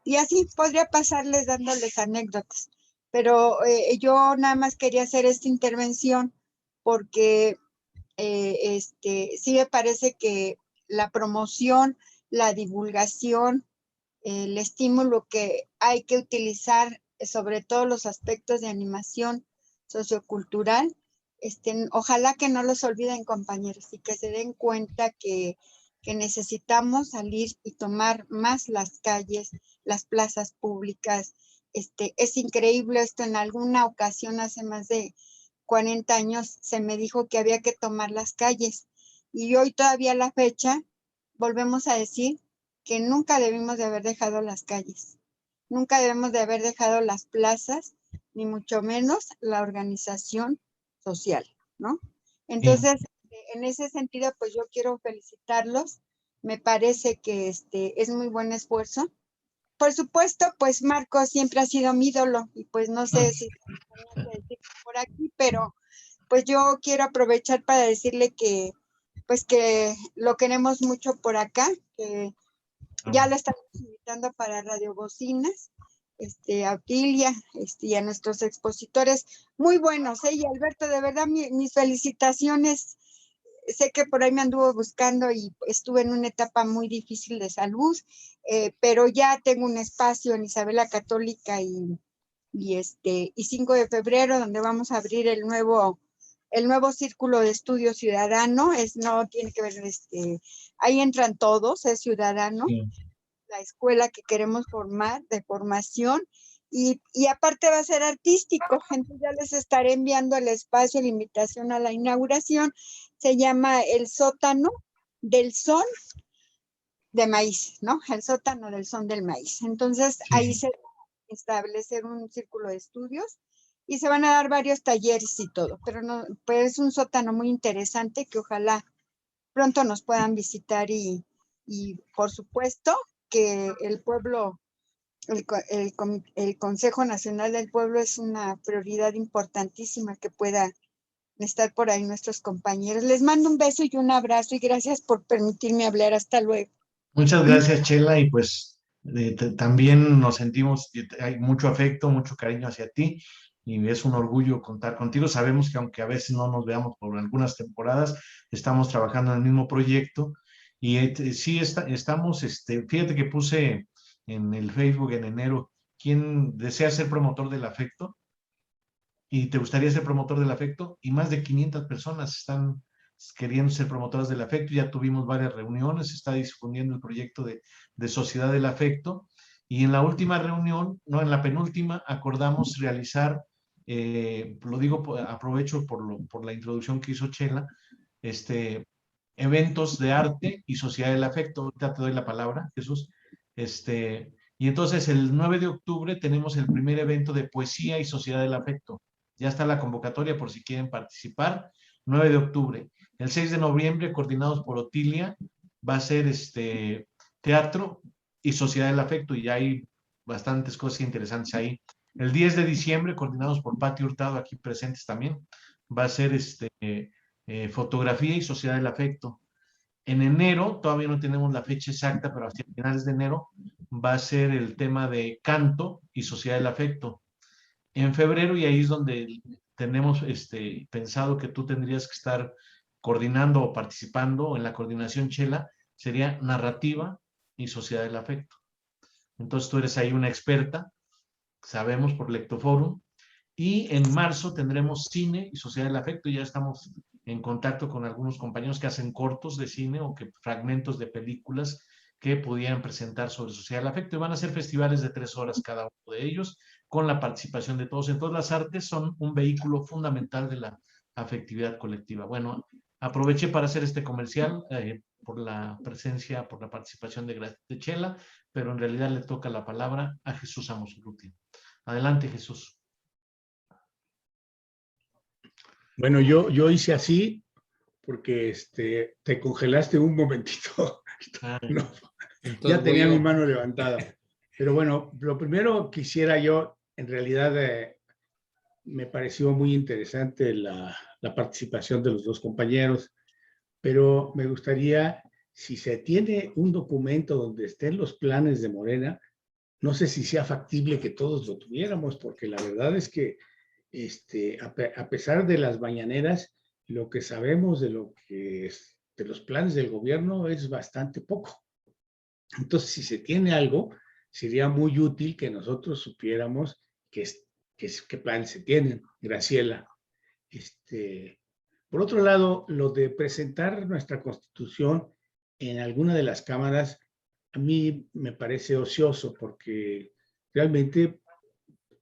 Y así podría pasarles dándoles anécdotas, pero yo nada más quería hacer esta intervención porque sí me parece que la promoción, la divulgación, el estímulo que hay que utilizar sobre todo los aspectos de animación sociocultural. Ojalá que no los olviden, compañeros, y que se den cuenta que necesitamos salir y tomar más las calles, las plazas públicas. Es increíble esto. En alguna ocasión, hace más de 40 años, se me dijo que había que tomar las calles. Y hoy todavía a la fecha, volvemos a decir que nunca debimos de haber dejado las calles. Nunca debemos de haber dejado las plazas, ni mucho menos la organización social, ¿no? Entonces, en ese sentido, pues yo quiero felicitarlos. Me parece que es muy buen esfuerzo. Por supuesto, pues Marco siempre ha sido mi ídolo y pues no sé si decir por aquí, pero pues yo quiero aprovechar para decirle que pues que lo queremos mucho por acá, que ya lo estamos invitando para Radio Bocinas, a Otilia, y a nuestros expositores muy buenos, y Alberto, de verdad, mis felicitaciones. Sé que por ahí me anduvo buscando y estuve en una etapa muy difícil de salud, pero ya tengo un espacio en Isabela Católica y 5 de febrero, donde vamos a abrir el nuevo Círculo de Estudio Ciudadano. No tiene que ver, ahí entran todos, es ciudadano, la escuela que queremos formar, de formación, y aparte va a ser artístico. Entonces ya les estaré enviando el espacio, la invitación a la inauguración. Se llama el Sótano del Son de Maíz, ¿no? El Sótano del Son del Maíz. Entonces ahí se va a establecer un círculo de estudios y se van a dar varios talleres y todo, pero pues es un sótano muy interesante que ojalá pronto nos puedan visitar y por supuesto que el pueblo, el Consejo Nacional del Pueblo es una prioridad importantísima, que pueda estar por ahí nuestros compañeros. Les mando un beso y un abrazo y gracias por permitirme hablar. Hasta luego. Muchas gracias, Chela, y pues también nos sentimos, hay mucho afecto, mucho cariño hacia ti, y es un orgullo contar contigo. Sabemos que aunque a veces no nos veamos por algunas temporadas, estamos trabajando en el mismo proyecto, y sí estamos, fíjate que puse en el Facebook en enero, ¿quién desea ser promotor del afecto? ¿Y te gustaría ser promotor del afecto? Y más de 500 personas están queriendo ser promotoras del afecto. Ya tuvimos varias reuniones, se está difundiendo el proyecto de Sociedad del Afecto, y en la última reunión, no, en la penúltima, acordamos realizar, lo digo, aprovecho por la introducción que hizo Chela, eventos de arte y sociedad del afecto. Ahorita te doy la palabra, Jesús. Y entonces el 9 de octubre tenemos el primer evento de poesía y sociedad del afecto. Ya está la convocatoria por si quieren participar. 9 de octubre. El 6 de noviembre, coordinados por Otilia, va a ser teatro y sociedad del afecto, y hay bastantes cosas interesantes ahí. El 10 de diciembre, coordinados por Pati Hurtado, aquí presentes también, va a ser fotografía y sociedad del afecto. En enero, todavía no tenemos la fecha exacta, pero hacia finales de enero va a ser el tema de canto y sociedad del afecto. En febrero, y ahí es donde tenemos pensado que tú tendrías que estar coordinando o participando en la coordinación, Chela, sería narrativa y sociedad del afecto. Entonces tú eres ahí una experta, sabemos por Lectoforum. Y en marzo tendremos cine y sociedad del afecto. Ya estamos en contacto con algunos compañeros que hacen cortos de cine o que fragmentos de películas que pudieran presentar sobre sociedad del afecto. Y van a ser festivales de 3 horas cada uno de ellos, con la participación de todos. Entonces las artes son un vehículo fundamental de la afectividad colectiva. Bueno, aproveché para hacer este comercial por la presencia, por la participación de Chela, pero en realidad le toca la palabra a Jesús Amos Urrutia. Adelante, Jesús. Bueno, yo hice así porque te congelaste un momentito. No, ya tenía mi mano levantada. Pero bueno, lo primero quisiera yo, en realidad me pareció muy interesante la participación de los dos compañeros, pero me gustaría, si se tiene un documento donde estén los planes de Morena, no sé si sea factible que todos lo tuviéramos, porque la verdad es que a pesar de las mañaneras, lo que sabemos de de los planes del gobierno es bastante poco. Entonces, si se tiene algo, sería muy útil que nosotros supiéramos qué planes se tienen, Graciela. Por otro lado, lo de presentar nuestra Constitución en alguna de las cámaras, a mí me parece ocioso porque realmente,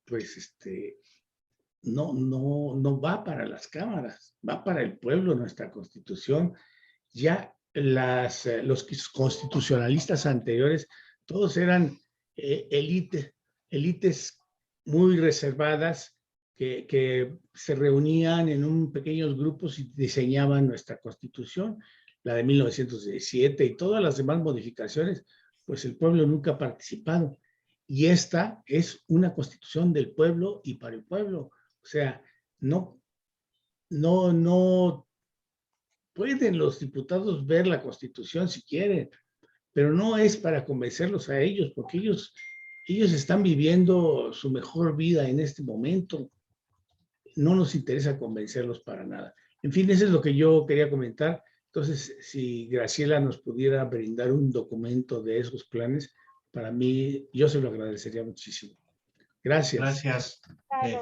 pues, no va para las cámaras, va para el pueblo nuestra Constitución. Ya los constitucionalistas anteriores, todos eran élites muy reservadas que se reunían en pequeños grupos y diseñaban nuestra Constitución, la de 1917 y todas las demás modificaciones, pues el pueblo nunca ha participado. Y esta es una Constitución del pueblo y para el pueblo. O sea, no pueden los diputados ver la Constitución si quieren, pero no es para convencerlos a ellos, porque ellos están viviendo su mejor vida en este momento. No nos interesa convencerlos para nada. En fin, eso es lo que yo quería comentar. Entonces, si Graciela nos pudiera brindar un documento de esos planes, para mí, yo se lo agradecería muchísimo. Gracias. Gracias,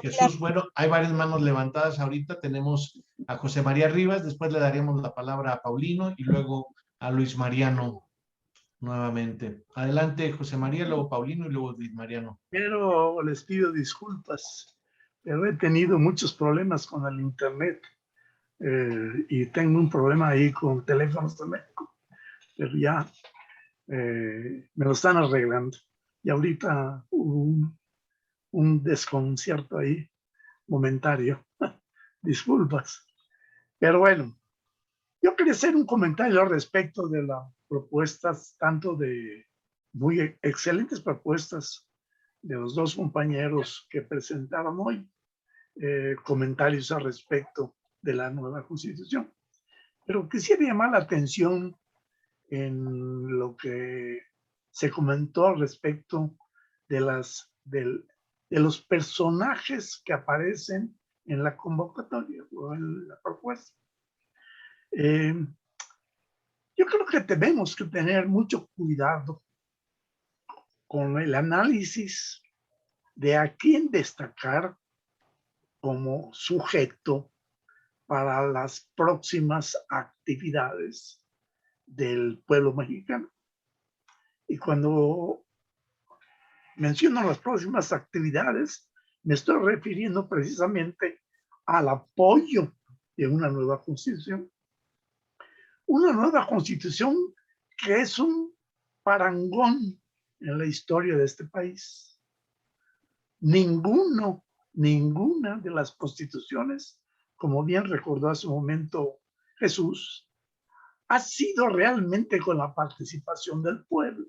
Jesús. Bueno, hay varias manos levantadas ahorita. Tenemos a José María Rivas, después le daremos la palabra a Paulino y luego a Luis Mariano nuevamente. Adelante, José María, luego Paulino y luego Luis Mariano. Pero les pido disculpas, pero he tenido muchos problemas con el internet y tengo un problema ahí con teléfonos también, pero ya me lo están arreglando. Y ahorita hubo un desconcierto ahí momentario. Disculpas. Pero bueno, yo quería hacer un comentario al respecto de las propuestas, tanto de muy excelentes propuestas de los dos compañeros que presentaron hoy, comentarios al respecto de la nueva Constitución. Pero quisiera llamar la atención en lo que se comentó al respecto de los personajes que aparecen en la convocatoria o en la propuesta. Yo creo que tenemos que tener mucho cuidado con el análisis de a quién destacar como sujeto para las próximas actividades del pueblo mexicano. Y cuando menciono las próximas actividades, me estoy refiriendo precisamente al apoyo de una nueva constitución. Una nueva constitución que es un parangón en la historia de este país. Ninguna de las constituciones, como bien recordó hace un momento Jesús, ha sido realmente con la participación del pueblo.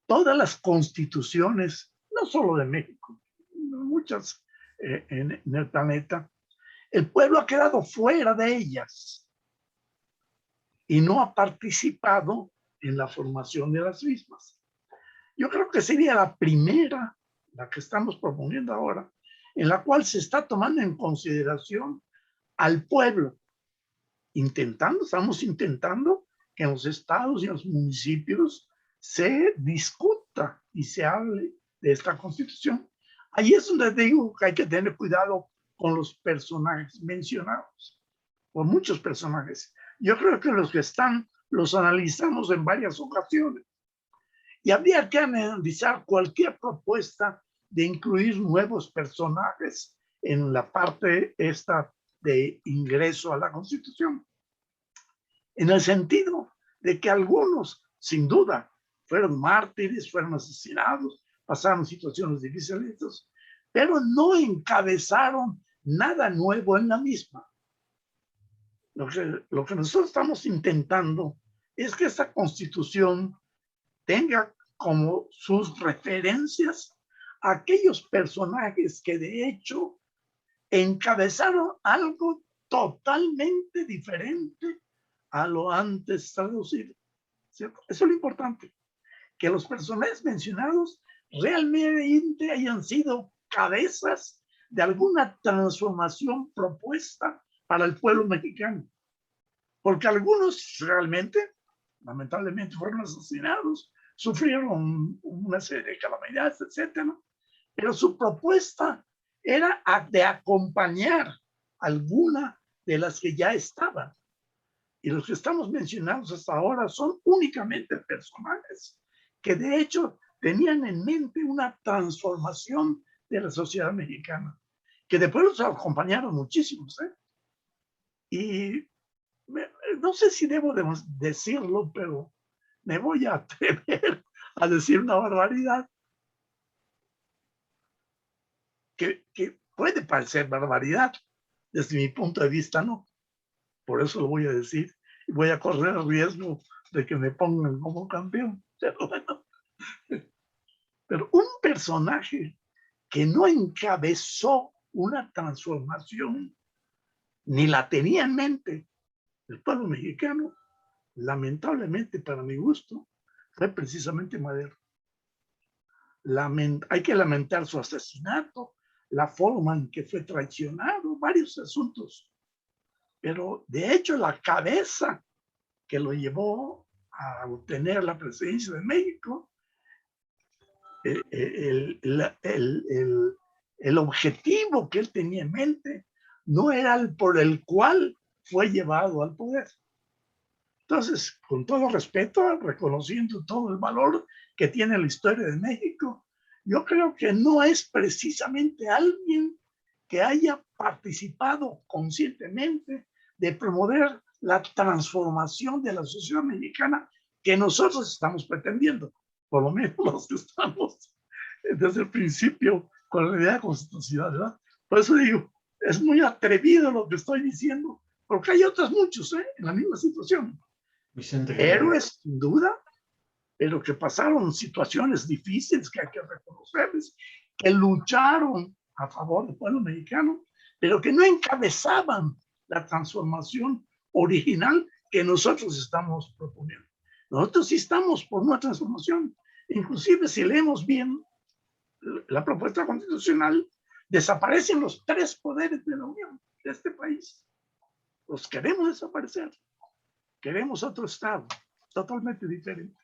Todas las constituciones, no solo de México, muchas en el planeta, el pueblo ha quedado fuera de ellas y no ha participado en la formación de las mismas. Yo creo que sería la primera, la que estamos proponiendo ahora, en la cual se está tomando en consideración al pueblo. Estamos intentando que en los estados y en los municipios se discuta y se hable de esta constitución. Ahí es donde digo que hay que tener cuidado con los personajes mencionados, con muchos personajes. Yo creo que los que están los analizamos en varias ocasiones. Y habría que analizar cualquier propuesta de incluir nuevos personajes en la parte esta de ingreso a la Constitución. En el sentido de que algunos, sin duda, fueron mártires, fueron asesinados, pasaron situaciones difíciles, pero no encabezaron nada nuevo en la misma. Lo que nosotros estamos intentando es que esta Constitución tenga como sus referencias a aquellos personajes que de hecho encabezaron algo totalmente diferente a lo antes traducido. ¿Cierto? Eso es lo importante, que los personajes mencionados realmente hayan sido cabezas de alguna transformación propuesta para el pueblo mexicano. Porque algunos realmente, lamentablemente, fueron asesinados, sufrieron una serie de calamidades, etcétera. pero su propuesta era de acompañar alguna de las que ya estaban. Y los que estamos mencionando hasta ahora son únicamente personajes que de hecho tenían en mente una transformación de la sociedad mexicana, que después los acompañaron muchísimos. Y no sé si debo decirlo, pero me voy a atrever a decir una barbaridad que puede parecer barbaridad. Desde mi punto de vista, no. Por eso lo voy a decir. Y voy a correr el riesgo de que me pongan como campeón. Pero bueno. Pero un personaje que no encabezó una transformación, ni la tenía en mente el pueblo mexicano, lamentablemente para mi gusto, fue precisamente Madero. Hay que lamentar su asesinato, la forma en que fue traicionado, varios asuntos. Pero de hecho la cabeza que lo llevó a obtener la presidencia de México, el objetivo que él tenía en mente no era el por el cual fue llevado al poder. Entonces, con todo respeto, reconociendo todo el valor que tiene la historia de México, yo creo que no es precisamente alguien que haya participado conscientemente de promover la transformación de la sociedad mexicana que nosotros estamos pretendiendo, por lo menos los que estamos desde el principio con la idea constitucional, ¿verdad? Por eso digo, es muy atrevido lo que estoy diciendo, porque hay otros muchos en la misma situación. Vicente, héroes, sin duda, pero que pasaron situaciones difíciles que hay que reconocerles, que lucharon a favor del pueblo mexicano, pero que no encabezaban la transformación original que nosotros estamos proponiendo. Nosotros sí estamos por una transformación. Inclusive si leemos bien la propuesta constitucional, desaparecen los 3 poderes de la Unión de este país. Los queremos desaparecer. Queremos otro Estado totalmente diferente.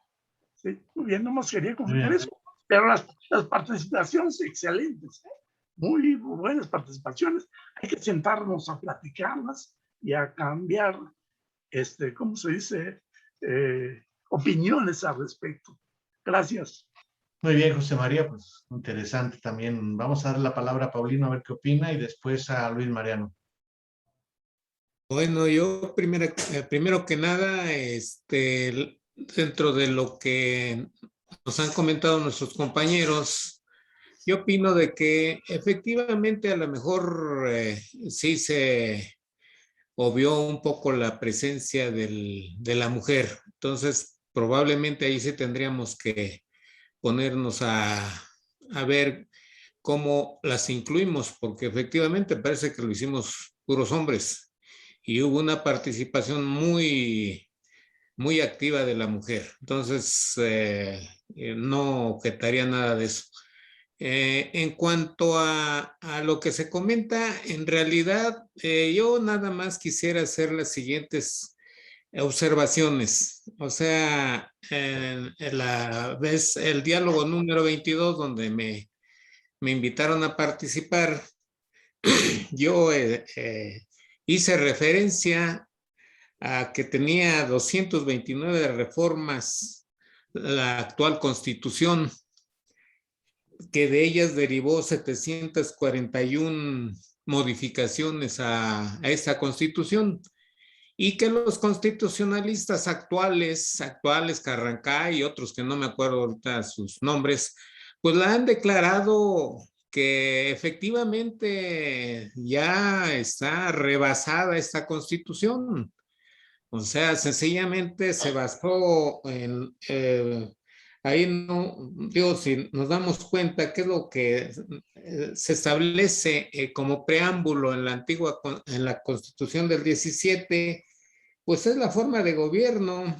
Sí, muy bien, nomás quería comentar eso. Pero las participaciones excelentes, muy buenas participaciones. Hay que sentarnos a platicarlas y a cambiar, ¿cómo se dice? Opiniones al respecto. Gracias. Muy bien, José María, pues interesante también. Vamos a dar la palabra a Paulino a ver qué opina y después a Luis Mariano. Bueno, yo primero que nada, dentro de lo que nos han comentado nuestros compañeros, yo opino de que efectivamente a lo mejor sí se obvió un poco la presencia de la mujer. Entonces, probablemente ahí sí tendríamos que ponernos a ver cómo las incluimos, porque efectivamente parece que lo hicimos puros hombres. Y hubo una participación muy activa de la mujer. Entonces, no objetaría nada de eso. En cuanto a lo que se comenta, en realidad, yo nada más quisiera hacer las siguientes observaciones. O sea, el diálogo número 22, donde me invitaron a participar, yo hice referencia a que tenía 229 reformas la actual Constitución, que de ellas derivó 741 modificaciones a esta Constitución, y que los constitucionalistas actuales, Carrancá y otros que no me acuerdo ahorita sus nombres, pues la han declarado que efectivamente ya está rebasada esta Constitución. O sea, sencillamente se basó en, ahí no, digo, si nos damos cuenta qué es lo que se establece como preámbulo en la Constitución del 17, pues es la forma de gobierno,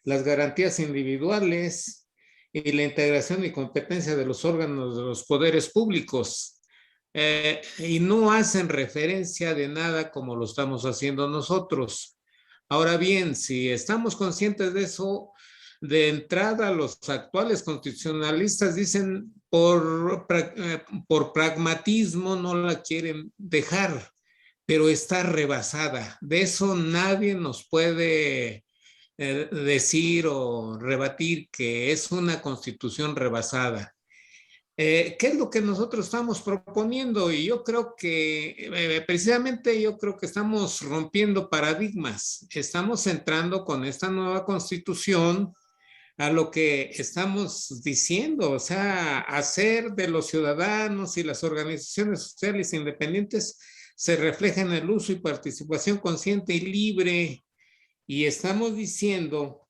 las garantías individuales y la integración y competencia de los órganos de los poderes públicos. Y no hacen referencia de nada como lo estamos haciendo nosotros. Ahora bien, si estamos conscientes de eso, De entrada, los actuales constitucionalistas dicen por pragmatismo no la quieren dejar, pero está rebasada. De eso nadie nos puede decir o rebatir que es una constitución rebasada. ¿Qué es lo que nosotros estamos proponiendo? Y yo creo que, precisamente yo creo que estamos rompiendo paradigmas. Estamos entrando con esta nueva constitución a lo que estamos diciendo, o sea, hacer de los ciudadanos y las organizaciones sociales independientes se refleja en el uso y participación consciente y libre. Y estamos diciendo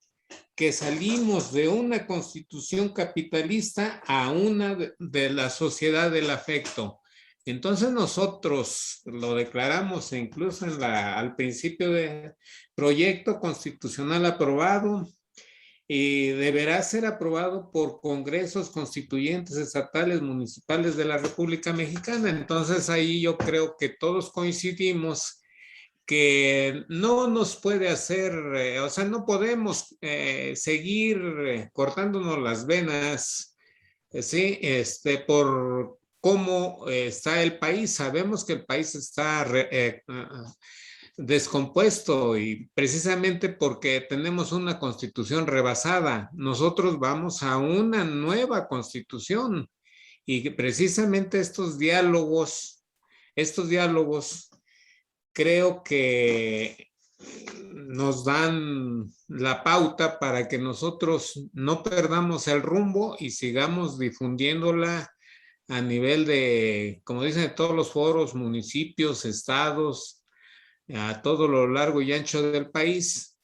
que salimos de una constitución capitalista a una de la sociedad del afecto. Entonces nosotros lo declaramos incluso al principio del proyecto constitucional aprobado, y deberá ser aprobado por congresos constituyentes estatales, municipales de la República Mexicana. Entonces ahí yo creo que todos coincidimos que no nos puede hacer, o sea, no podemos seguir cortándonos las venas, ¿sí? Por cómo está el país. Sabemos que el país está descompuesto y precisamente porque tenemos una constitución rebasada. Nosotros vamos a una nueva constitución y precisamente estos diálogos creo que nos dan la pauta para que nosotros no perdamos el rumbo y sigamos difundiéndola a nivel de, como dicen, todos los foros, municipios, estados, a todo lo largo y ancho del país.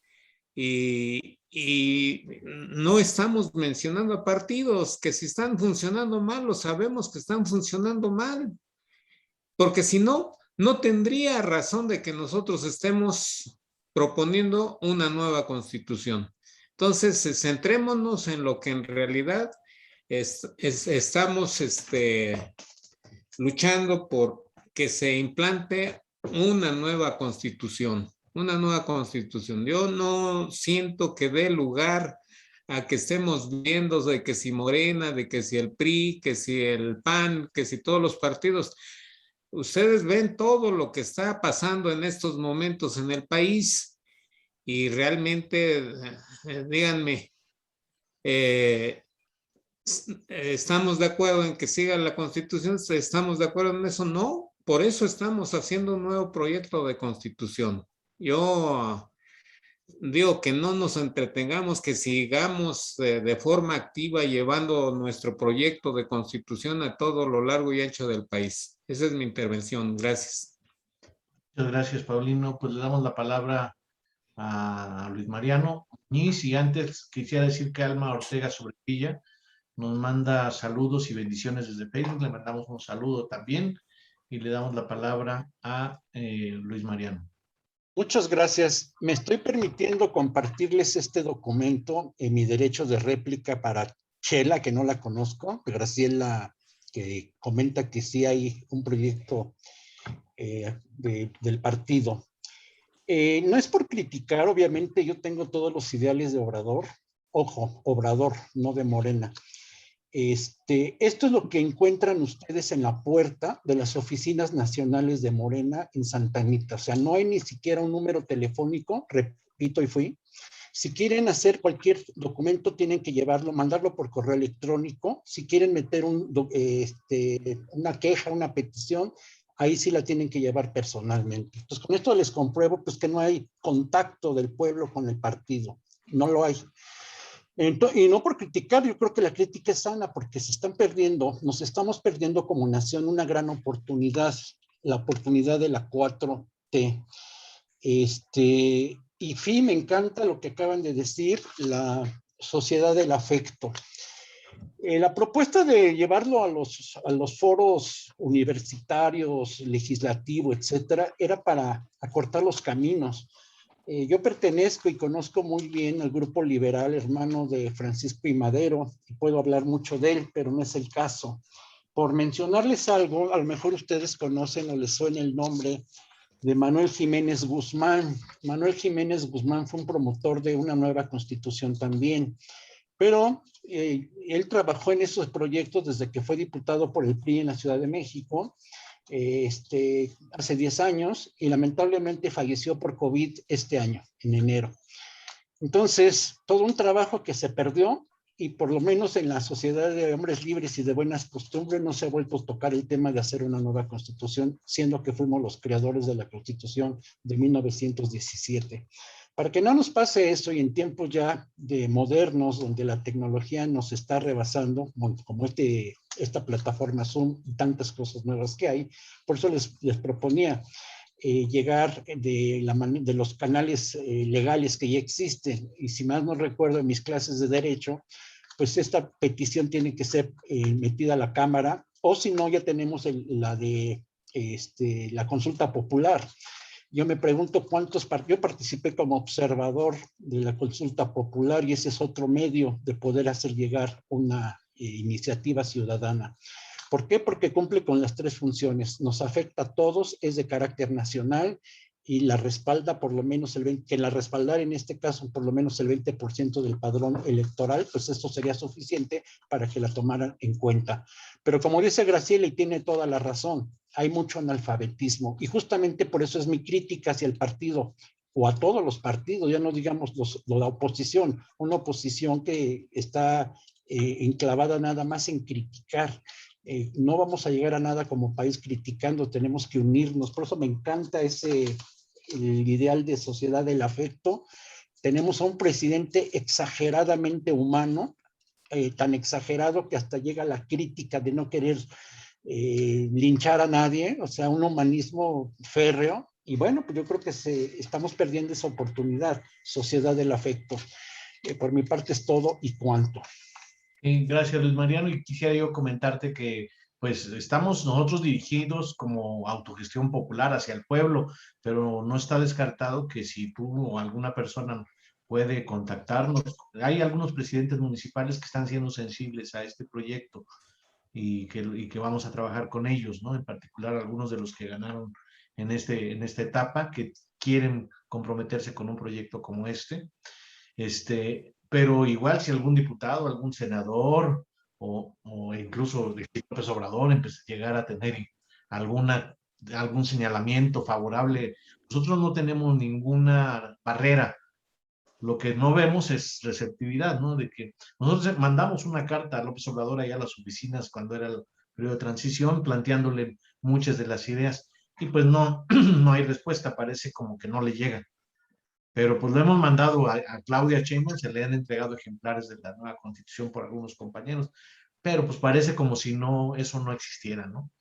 Y no estamos mencionando a partidos que si están funcionando mal, lo sabemos que están funcionando mal, porque si no, no tendría razón de que nosotros estemos proponiendo una nueva constitución. Entonces, centrémonos en lo que en realidad estamos luchando por que se implante una nueva constitución. Yo no siento que dé lugar a que estemos viendo de que si Morena, de que si el PRI, que si el PAN, que si todos los partidos. Ustedes ven todo lo que está pasando en estos momentos en el país y realmente, díganme, ¿estamos de acuerdo en que siga la Constitución? ¿Estamos de acuerdo en eso? No, por eso estamos haciendo un nuevo proyecto de Constitución. Yo digo que no nos entretengamos, que sigamos de forma activa llevando nuestro proyecto de Constitución a todo lo largo y ancho del país. Esa es mi intervención. Gracias. Muchas gracias, Paulino. Pues le damos la palabra a Luis Mariano Muñiz, y antes quisiera decir que Alma Ortega Sobrevilla nos manda saludos y bendiciones desde Facebook. Le mandamos un saludo también y le damos la palabra a Luis Mariano. Muchas gracias. Me estoy permitiendo compartirles este documento en mi derecho de réplica para Chela, que no la conozco, Graciela, que comenta que sí hay un proyecto del partido. No es por criticar, obviamente yo tengo todos los ideales de Obrador. Ojo, Obrador, no de Morena. Esto es lo que encuentran ustedes en la puerta de las oficinas nacionales de Morena en Santa Anita. O sea, no hay ni siquiera un número telefónico, repito y fui. Si quieren hacer cualquier documento, tienen que llevarlo, mandarlo por correo electrónico. Si quieren meter una queja, una petición, ahí sí la tienen que llevar personalmente. Entonces, con esto les compruebo pues, que no hay contacto del pueblo con el partido. No lo hay. Y no por criticar, yo creo que la crítica es sana porque se están perdiendo, nos estamos perdiendo como nación una gran oportunidad, la oportunidad de la 4T. Y sí, me encanta lo que acaban de decir, la sociedad del afecto. La propuesta de llevarlo a los foros universitarios, legislativos, etcétera, era para acortar los caminos. Yo pertenezco y conozco muy bien al grupo liberal, hermano de Francisco I. Madero, y puedo hablar mucho de él, pero no es el caso. Por mencionarles algo, a lo mejor ustedes conocen o les suena el nombre de Manuel Jiménez Guzmán. Manuel Jiménez Guzmán fue un promotor de una nueva constitución también, pero él trabajó en esos proyectos desde que fue diputado por el PRI en la Ciudad de México, hace 10 años, y lamentablemente falleció por COVID este año, en enero. Entonces, todo un trabajo que se perdió, y por lo menos en la sociedad de hombres libres y de buenas costumbres no se ha vuelto a tocar el tema de hacer una nueva constitución, siendo que fuimos los creadores de la constitución de 1917. Para que no nos pase eso, y en tiempos ya de modernos, donde la tecnología nos está rebasando, como esta plataforma Zoom y tantas cosas nuevas que hay, por eso les proponía llegar de los canales legales que ya existen. Y si más no recuerdo, en mis clases de Derecho, pues esta petición tiene que ser metida a la Cámara, o si no, ya tenemos la consulta popular. Yo me pregunto yo participé como observador de la consulta popular, y ese es otro medio de poder hacer llegar una iniciativa ciudadana. ¿Por qué? Porque cumple con las 3 funciones. Nos afecta a todos, es de carácter nacional, y la respalda por lo menos que la respaldar en este caso por lo menos el 20% del padrón electoral, pues esto sería suficiente para que la tomaran en cuenta. Pero como dice Graciela, y tiene toda la razón, hay mucho analfabetismo, y justamente por eso es mi crítica hacia el partido, o a todos los partidos, ya no digamos la oposición, una oposición que está enclavada nada más en criticar. No vamos a llegar a nada como país criticando, tenemos que unirnos. Por eso me encanta el ideal de sociedad del afecto. Tenemos a un presidente exageradamente humano, tan exagerado que hasta llega la crítica de no querer linchar a nadie, o sea, un humanismo férreo. Y bueno, pues yo creo que estamos perdiendo esa oportunidad, sociedad del afecto. Por mi parte es todo y cuanto. Gracias, Luis Mariano, y quisiera yo comentarte que pues estamos nosotros dirigidos como autogestión popular hacia el pueblo, pero no está descartado que si tú o alguna persona puede contactarnos, hay algunos presidentes municipales que están siendo sensibles a este proyecto y que vamos a trabajar con ellos, ¿no? En particular algunos de los que ganaron en esta etapa, que quieren comprometerse con un proyecto como este. Pero igual si algún diputado, algún senador o incluso López Obrador llegara a tener algún señalamiento favorable, nosotros no tenemos ninguna barrera. Lo que no vemos es receptividad, ¿no? De que nosotros mandamos una carta a López Obrador allá a las oficinas cuando era el periodo de transición, planteándole muchas de las ideas, y pues no hay respuesta, parece como que no le llega. Pero pues lo hemos mandado a Claudia Sheinbaum, se le han entregado ejemplares de la nueva constitución por algunos compañeros, pero pues parece como si eso no existiera, ¿no?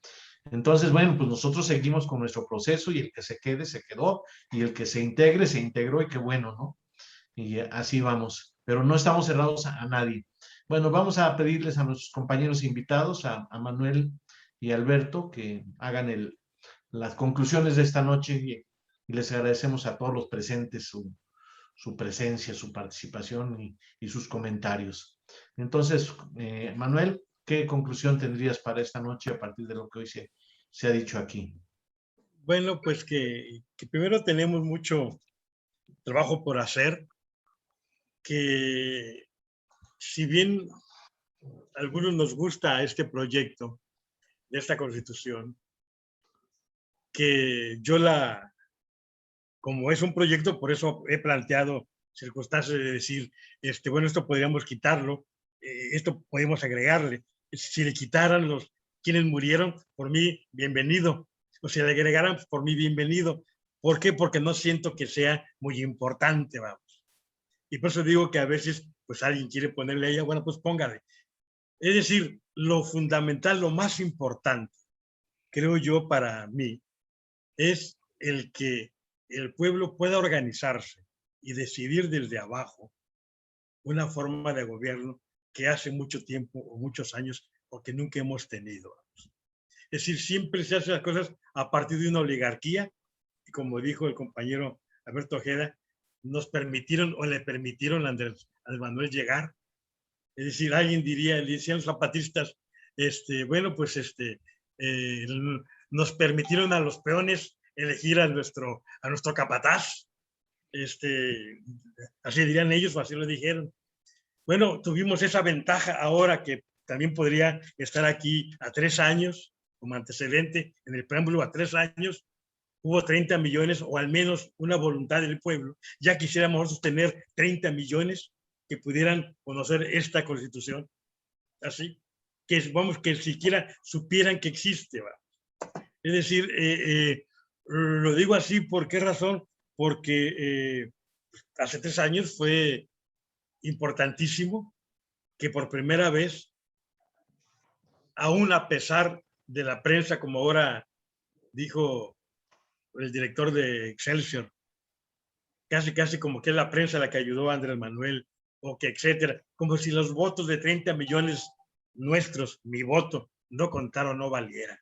Entonces, bueno, pues nosotros seguimos con nuestro proceso, y el que se quede, se quedó, y el que se integre, se integró, y qué bueno, ¿no? Y así vamos, pero no estamos cerrados a nadie. Bueno, vamos a pedirles a nuestros compañeros invitados, a Manuel y Alberto, que hagan las conclusiones de esta noche, y les agradecemos a todos los presentes su presencia, su participación y sus comentarios. Entonces, Manuel, ¿qué conclusión tendrías para esta noche a partir de lo que hoy se ha dicho aquí? Bueno, pues que primero tenemos mucho trabajo por hacer, que si bien a algunos nos gusta este proyecto de esta Constitución, que yo como es un proyecto, por eso he planteado circunstancias de decir, bueno, esto podríamos quitarlo, esto podemos agregarle. Si le quitaran quienes murieron, por mí, bienvenido. O si le agregaran, por mí, bienvenido. ¿Por qué? Porque no siento que sea muy importante, vamos. Y por eso digo que a veces, pues alguien quiere ponerle a ella, bueno, pues póngale. Es decir, lo fundamental, lo más importante, creo yo para mí, es el que el pueblo pueda organizarse y decidir desde abajo una forma de gobierno que hace mucho tiempo o muchos años o que nunca hemos tenido. Es decir, siempre se hacen las cosas a partir de una oligarquía, y como dijo el compañero Alberto Ojeda, nos permitieron o le permitieron a Andrés Manuel llegar. Es decir, alguien diría, le decían los zapatistas, bueno, pues nos permitieron a los peones elegir a nuestro capataz. Así dirían ellos, o así lo dijeron. Bueno, tuvimos esa ventaja ahora que también podría estar aquí a 3 años, como antecedente en el preámbulo, a 3 años, hubo 30 millones o al menos una voluntad del pueblo. Ya quisiéramos nosotros tener 30 millones que pudieran conocer esta Constitución. Así que, vamos, que siquiera supieran que existe. ¿va? Es decir, lo digo así, ¿por qué razón? Porque hace 3 años fue importantísimo que por primera vez, aún a pesar de la prensa, como ahora dijo el director de Excelsior, casi como que es la prensa la que ayudó a Andrés Manuel, o que etcétera, como si los votos de 30 millones nuestros, mi voto, no contara o no valiera.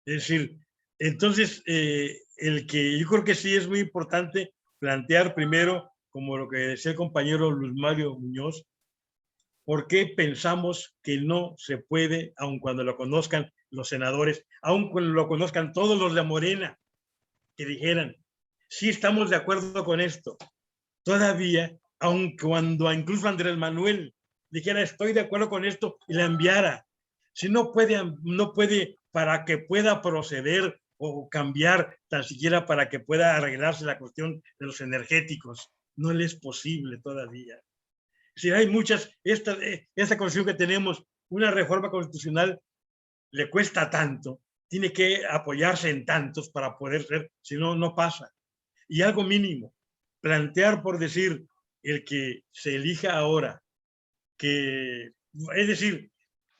Es decir, entonces, yo creo que sí es muy importante plantear primero, como lo que decía el compañero Luis Mario Muñoz, ¿por qué pensamos que no se puede, aun cuando lo conozcan los senadores, aun cuando lo conozcan todos los de Morena, que dijeran, sí estamos de acuerdo con esto? Todavía, aun cuando incluso Andrés Manuel dijera, estoy de acuerdo con esto, y la enviara, si no puede para que pueda proceder o cambiar, tan siquiera para que pueda arreglarse la cuestión de los energéticos, no le es posible todavía. Si hay muchas, esta constitución que tenemos, una reforma constitucional le cuesta tanto, tiene que apoyarse en tantos para poder ser, si no, no pasa. Y algo mínimo, plantear por decir, el que se elija ahora, es decir,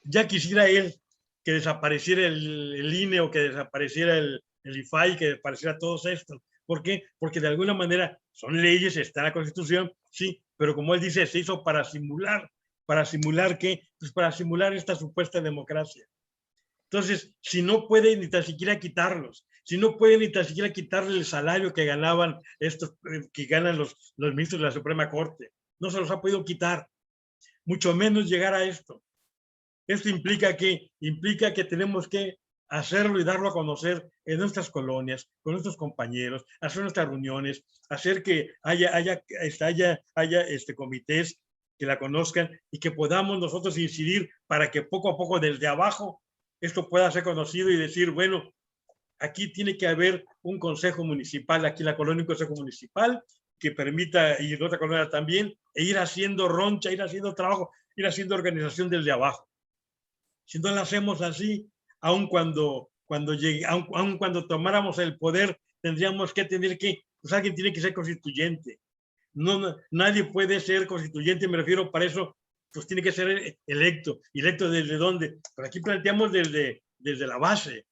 ya quisiera él que desapareciera el INE o que desapareciera el IFAI, que desapareciera todos estos. ¿Por qué? Porque de alguna manera son leyes, está en la Constitución, sí, pero como él dice, se hizo para simular. ¿Para simular qué? Pues para simular esta supuesta democracia. Entonces, si no puede ni tan siquiera quitarlos, si no puede ni tan siquiera quitarle el salario que ganaban estos, que ganan los ministros de la Suprema Corte, no se los ha podido quitar, mucho menos llegar a esto. Esto implica que tenemos que hacerlo y darlo a conocer en nuestras colonias, con nuestros compañeros, hacer nuestras reuniones, hacer que haya comités que la conozcan y que podamos nosotros incidir para que poco a poco desde abajo esto pueda ser conocido y decir, bueno, aquí tiene que haber un consejo municipal, aquí en la colonia un consejo municipal que permita, y en otra colonia también, e ir haciendo roncha, ir haciendo trabajo, ir haciendo organización desde abajo. Si no lo hacemos así, aun cuando tomáramos el poder, tendríamos que tener que, pues alguien tiene que ser constituyente. No, nadie puede ser constituyente, me refiero para eso, pues tiene que ser electo. ¿Electo desde dónde? Pero aquí planteamos desde la base,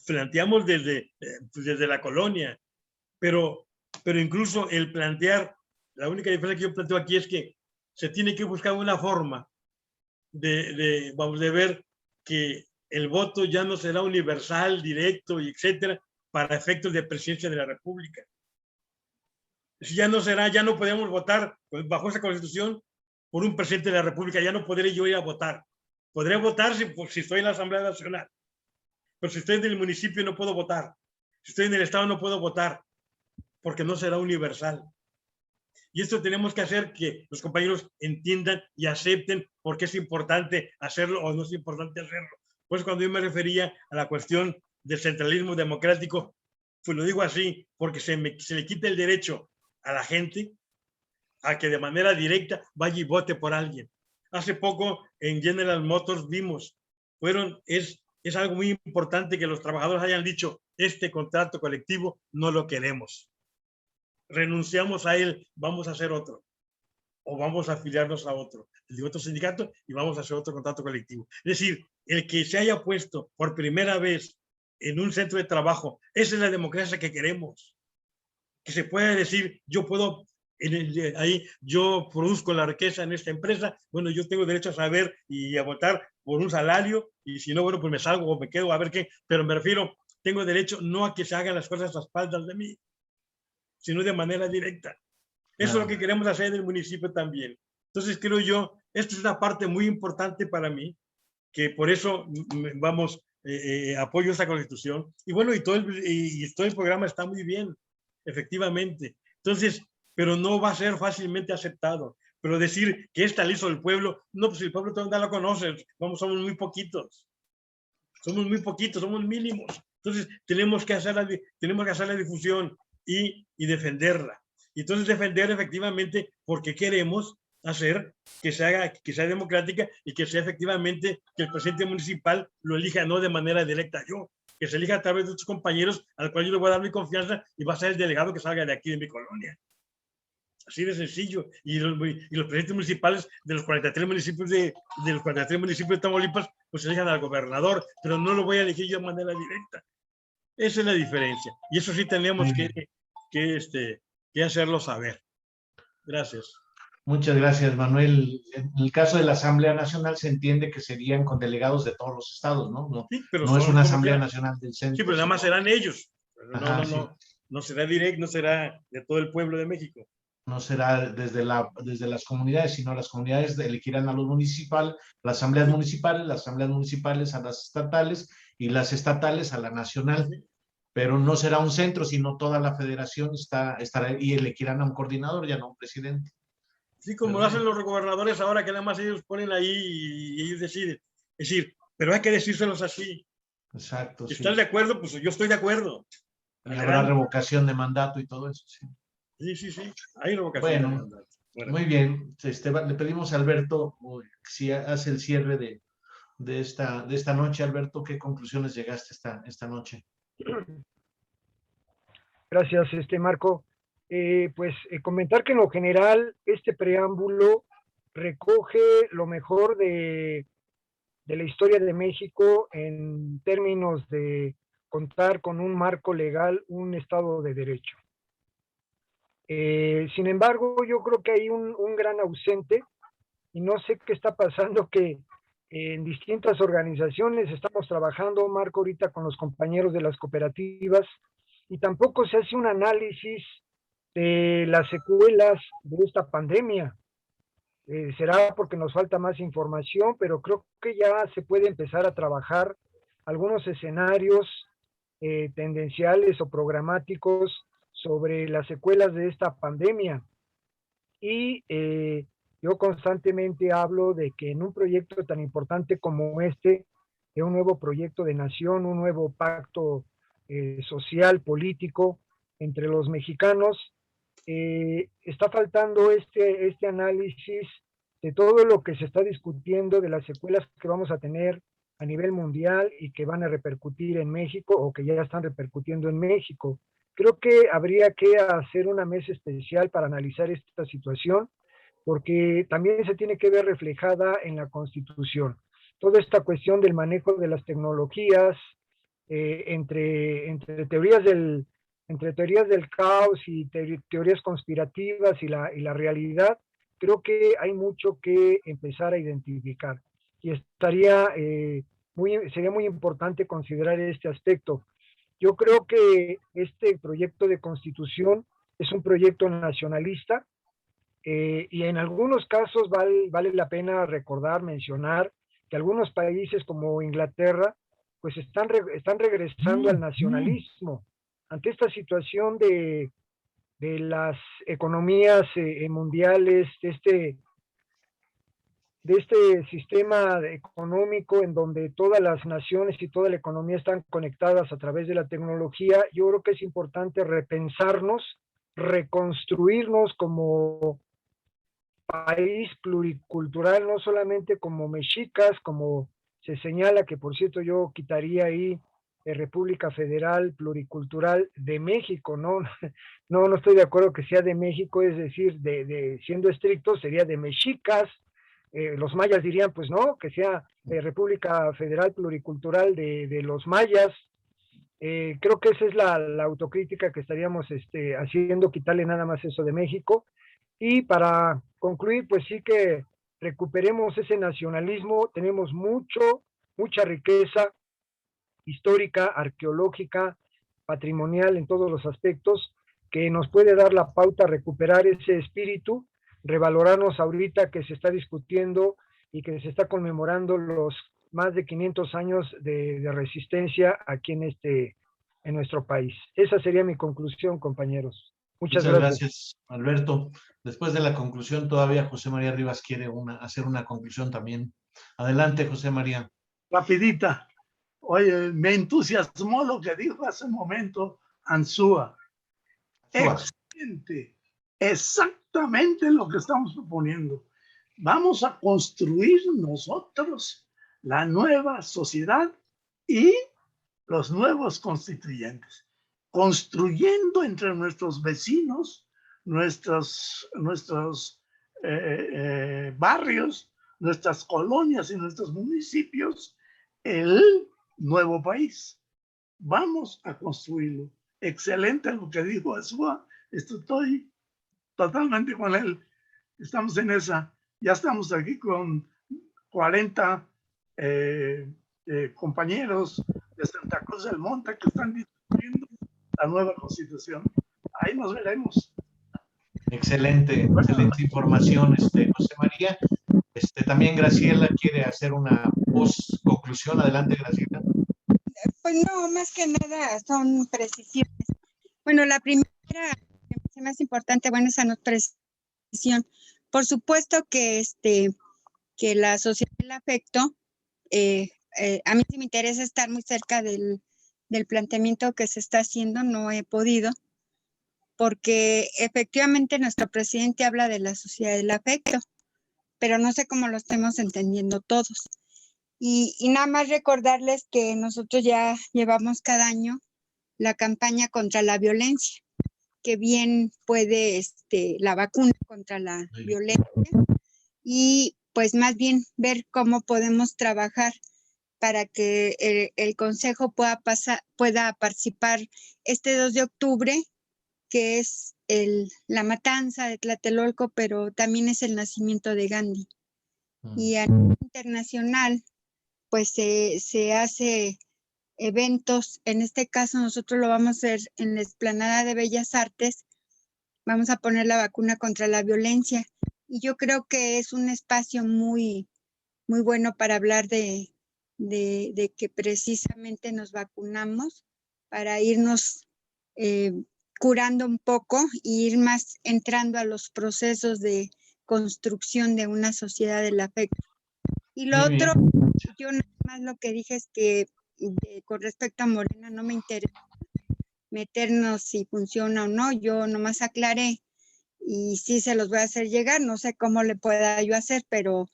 planteamos desde la colonia, pero incluso el plantear, la única diferencia que yo planteo aquí es que se tiene que buscar una forma de ver que el voto ya no será universal, directo y etcétera, para efectos de presidencia de la República. Si ya no será, ya no podemos votar bajo esa Constitución por un presidente de la República, ya no podré yo ir a votar. Podré votar si estoy en la Asamblea Nacional, pero si estoy en el municipio no puedo votar. Si estoy en el Estado no puedo votar, porque no será universal. Y esto tenemos que hacer que los compañeros entiendan y acepten por qué es importante hacerlo o no es importante hacerlo. Pues cuando yo me refería a la cuestión del centralismo democrático, pues lo digo así, porque se le quita el derecho a la gente a que de manera directa vaya y vote por alguien. Hace poco en General Motors vimos, es algo muy importante que los trabajadores hayan dicho, este contrato colectivo no lo queremos. Renunciamos a él, vamos a hacer otro. O vamos a afiliarnos a otro, el de otro sindicato, y vamos a hacer otro contrato colectivo. Es decir, el que se haya puesto por primera vez en un centro de trabajo, esa es la democracia que queremos. Que se pueda decir, yo puedo, yo produzco la riqueza en esta empresa, bueno, yo tengo derecho a saber y a votar por un salario, y si no, bueno, pues me salgo o me quedo a ver qué, pero me refiero, tengo derecho no a que se hagan las cosas a espaldas de mí, sino de manera directa. Eso es lo que queremos hacer en el municipio también. Entonces, creo yo, esto es una parte muy importante para mí, que por eso, vamos, apoyo esta Constitución. Y bueno, y todo el programa está muy bien, efectivamente. Entonces, pero no va a ser fácilmente aceptado. Pero decir que esta la hizo el pueblo, no, pues el pueblo todavía no la conoce, somos muy poquitos. Somos muy poquitos, somos mínimos. Entonces, tenemos que hacer la difusión y defenderla. Y entonces defender efectivamente porque queremos hacer que sea democrática y que sea efectivamente que el presidente municipal lo elija no de manera directa yo, que se elija a través de sus compañeros al cual yo le voy a dar mi confianza y va a ser el delegado que salga de aquí de mi colonia. Así de sencillo. Y los presidentes municipales de los 43 municipios de Tamaulipas pues elijan al gobernador, pero no lo voy a elegir yo de manera directa. Esa es la diferencia. Y eso sí tenemos que hacerlo saber. Gracias. Muchas gracias, Manuel. En el caso de la Asamblea Nacional se entiende que serían con delegados de todos los estados, ¿no? No, sí, pero no es una Asamblea Nacional del Centro. Sí, pero nada más serán ellos. Ajá, no será directo, no será de todo el pueblo de México. No será desde las comunidades, sino las comunidades elegirán a los municipales, las asambleas municipales a las estatales y las estatales a la nacional. Sí. Pero no será un centro, sino toda la federación estará y elegirán a un coordinador, ya no a un presidente. Sí, como lo hacen los gobernadores ahora, que nada más ellos ponen ahí y ellos deciden. Es decir, pero hay que decírselos así. Exacto. Si están de acuerdo, pues yo estoy de acuerdo. Y habrá revocación de mandato y todo eso, sí. Sí, hay revocación de mandato. Bueno, muy bien. Le pedimos a Alberto si hace el cierre de esta noche. Alberto, ¿qué conclusiones llegaste esta noche? Gracias, Marco. Comentar que en lo general este preámbulo recoge lo mejor de la historia de México en términos de contar con un marco legal, un Estado de Derecho. Sin embargo, yo creo que hay un gran ausente y no sé qué está pasando, que en distintas organizaciones estamos trabajando, Marco, ahorita con los compañeros de las cooperativas, y tampoco se hace un análisis de las secuelas de esta pandemia. Será porque nos falta más información, pero creo que ya se puede empezar a trabajar algunos escenarios tendenciales o programáticos sobre las secuelas de esta pandemia. Y yo constantemente hablo de que en un proyecto tan importante como este, de un nuevo proyecto de nación, un nuevo pacto social, político entre los mexicanos, está faltando este análisis de todo lo que se está discutiendo, de las secuelas que vamos a tener a nivel mundial y que van a repercutir en México o que ya están repercutiendo en México. Creo que habría que hacer una mesa especial para analizar esta situación, porque también se tiene que ver reflejada en la Constitución. Toda esta cuestión del manejo de las tecnologías, entre teorías del caos y teorías conspirativas y la realidad, creo que hay mucho que empezar a identificar. Y sería muy importante considerar este aspecto. Yo creo que este proyecto de Constitución es un proyecto nacionalista, y en algunos casos vale la pena mencionar que algunos países como Inglaterra pues están regresando al nacionalismo ante esta situación de las economías mundiales, de este sistema económico en donde todas las naciones y toda la economía están conectadas a través de la tecnología. Yo creo que es importante repensarnos, reconstruirnos como país pluricultural, no solamente como mexicas, como se señala, que por cierto yo quitaría ahí República Federal Pluricultural de México, ¿no? No estoy de acuerdo que sea de México, es decir, siendo estricto sería de mexicas. Los mayas dirían, pues no, que sea República Federal Pluricultural de los mayas. Creo que esa es la autocrítica que estaríamos haciendo, quitarle nada más eso de México. Y para concluir, pues sí que recuperemos ese nacionalismo. Tenemos mucha riqueza histórica, arqueológica, patrimonial en todos los aspectos, que nos puede dar la pauta a recuperar ese espíritu, revalorarnos ahorita que se está discutiendo y que se está conmemorando los más de 500 años de resistencia aquí en nuestro país. Esa sería mi conclusión, compañeros. Muchas gracias, Alberto. Después de la conclusión, todavía José María Rivas quiere hacer una conclusión también. Adelante, José María. Rapidita. Oye, me entusiasmó lo que dijo hace un momento Ansúa. Excelente. Exactamente lo que estamos proponiendo. Vamos a construir nosotros la nueva sociedad y los nuevos constituyentes, construyendo entre nuestros vecinos, nuestros barrios, nuestras colonias y nuestros municipios, el nuevo país. Vamos a construirlo. Excelente lo que dijo Ansúa. Estoy totalmente con él. Estamos en esa. Ya estamos aquí con 40 compañeros de Santa Cruz del Monte que están discutiendo la nueva constitución. Ahí nos veremos. Excelente, excelente información, José María. También Graciela quiere hacer una conclusión. Adelante, Graciela. Pues no, más que nada son precisiones. Bueno, la primera, más importante, bueno, esa no es precisión. Por supuesto que que la sociedad del afecto, a mí sí me interesa estar muy cerca del planteamiento que se está haciendo, no he podido, porque efectivamente nuestro presidente habla de la sociedad del afecto, pero no sé cómo lo estemos entendiendo todos. Y nada más recordarles que nosotros ya llevamos cada año la campaña contra la violencia, que bien puede la vacuna contra la violencia, y pues más bien ver cómo podemos trabajar para que el Consejo pueda participar este 2 de octubre, que es la matanza de Tlatelolco, pero también es el nacimiento de Gandhi. Y a nivel internacional, pues se hace eventos. En este caso nosotros lo vamos a hacer en la Explanada de Bellas Artes. Vamos a poner la vacuna contra la violencia. Y yo creo que es un espacio muy, muy bueno para hablar de que precisamente nos vacunamos para irnos curando un poco y ir más entrando a los procesos de construcción de una sociedad del afecto. Y lo otro, yo nada más lo que dije es que con respecto a Morena no me interesa meternos si funciona o no, yo nomás aclaré y sí se los voy a hacer llegar, no sé cómo le pueda yo hacer, pero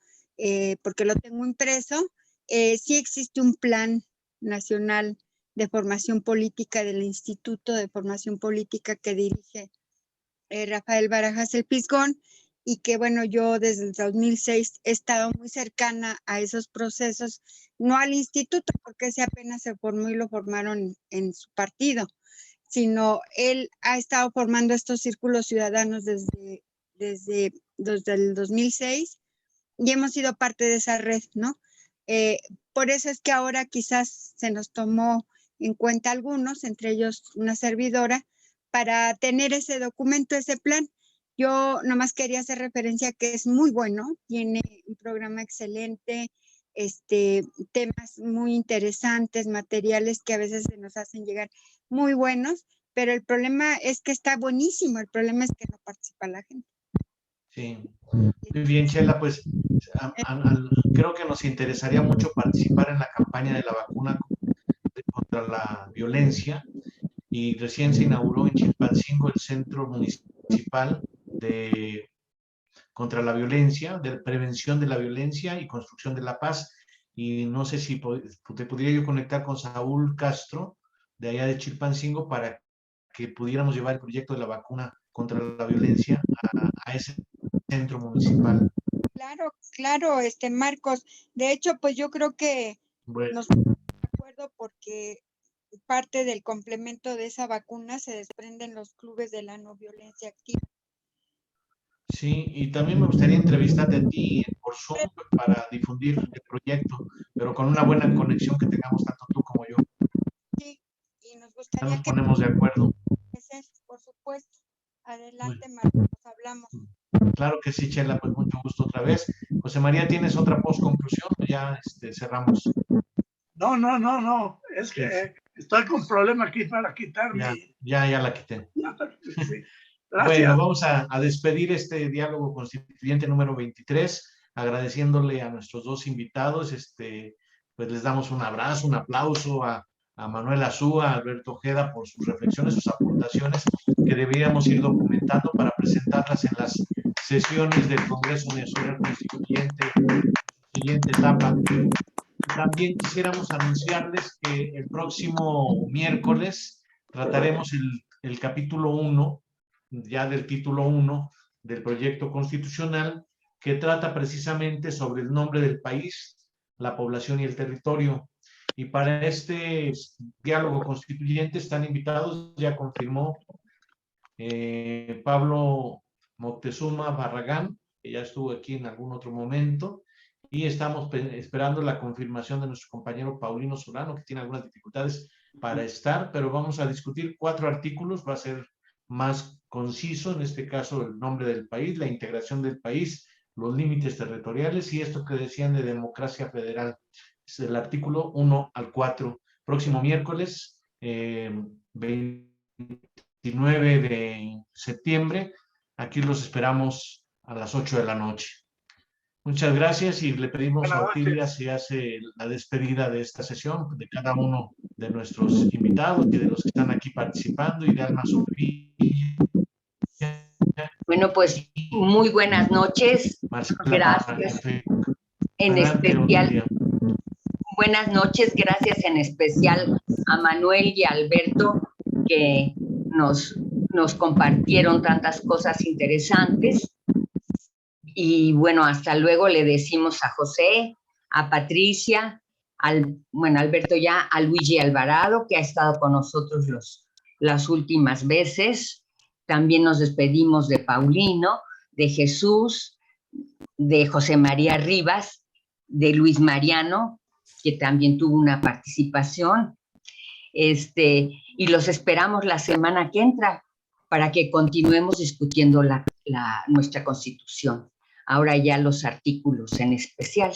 porque lo tengo impreso, sí existe un plan nacional de formación política del Instituto de Formación Política que dirige Rafael Barajas el Pizgón, y que bueno, yo desde el 2006 he estado muy cercana a esos procesos, no al instituto, porque ese apenas se formó y lo formaron en su partido, sino él ha estado formando estos círculos ciudadanos desde el 2006 y hemos sido parte de esa red, ¿no? Por eso es que ahora quizás se nos tomó en cuenta algunos, entre ellos una servidora, para tener ese documento, ese plan. Yo nomás quería hacer referencia que es muy bueno, tiene un programa excelente, temas muy interesantes, materiales que a veces se nos hacen llegar muy buenos, pero el problema es que está buenísimo, el problema es que no participa la gente. Sí, muy bien, Chela, pues creo que nos interesaría mucho participar en la campaña de la vacuna contra la violencia, y recién se inauguró en Chilpancingo el Centro Municipal contra la Violencia, de prevención de la violencia y construcción de la paz, y no sé si te podría yo conectar con Saúl Castro, de allá de Chilpancingo, para que pudiéramos llevar el proyecto de la vacuna contra la violencia a ese centro municipal. Claro, Marcos. De hecho, pues yo creo que nos ponemos de acuerdo porque parte del complemento de esa vacuna se desprenden los clubes de la no violencia activa. Sí, y también me gustaría entrevistarte a ti por Zoom para difundir el proyecto, pero con una buena conexión que tengamos tanto tú como yo. Sí, y nos gustaría ya nos ponemos de acuerdo. Por supuesto. Adelante, Marcos, nos hablamos. Claro que sí, Chela, pues mucho gusto otra vez. José María, ¿tienes otra postconclusión? Ya cerramos. No. Es que estoy con problema aquí para quitar Ya la quité. Sí. Bueno, vamos a despedir este diálogo constituyente número 23, agradeciéndole a nuestros dos invitados. Pues les damos un abrazo, un aplauso a Manuel Azúa, a Alberto Ojeda por sus reflexiones, sus aportaciones que deberíamos ir documentando para presentarlas en las sesiones del Congreso Nacional Constituyente, siguiente etapa. También quisiéramos anunciarles que el próximo miércoles trataremos el capítulo 1, ya del título 1 del proyecto constitucional, que trata precisamente sobre el nombre del país, la población y el territorio. Y para este diálogo constituyente están invitados, ya confirmó Pablo Moctezuma Barragán, que ya estuvo aquí en algún otro momento, y estamos esperando la confirmación de nuestro compañero Paulino Solano, que tiene algunas dificultades para estar, pero vamos a discutir 4 artículos, va a ser más conciso, en este caso el nombre del país, la integración del país, los límites territoriales y esto que decían de democracia federal. Es el artículo 1 al 4, próximo miércoles 29 de septiembre. Aquí los esperamos a las 8 de la noche. Muchas gracias y le pedimos a Otilia si hace la despedida de esta sesión de cada uno de nuestros invitados y de los que están aquí participando y de Alma Sofía. Bueno, pues muy buenas noches. Gracias. En especial, buenas noches, gracias en especial a Manuel y a Alberto que nos compartieron tantas cosas interesantes. Y bueno, hasta luego le decimos a José, a Patricia, Alberto ya, a Luigi Alvarado, que ha estado con nosotros las últimas veces. También nos despedimos de Paulino, de Jesús, de José María Rivas, de Luis Mariano, que también tuvo una participación. Y los esperamos la semana que entra para que continuemos discutiendo nuestra Constitución. Ahora ya los artículos en especial.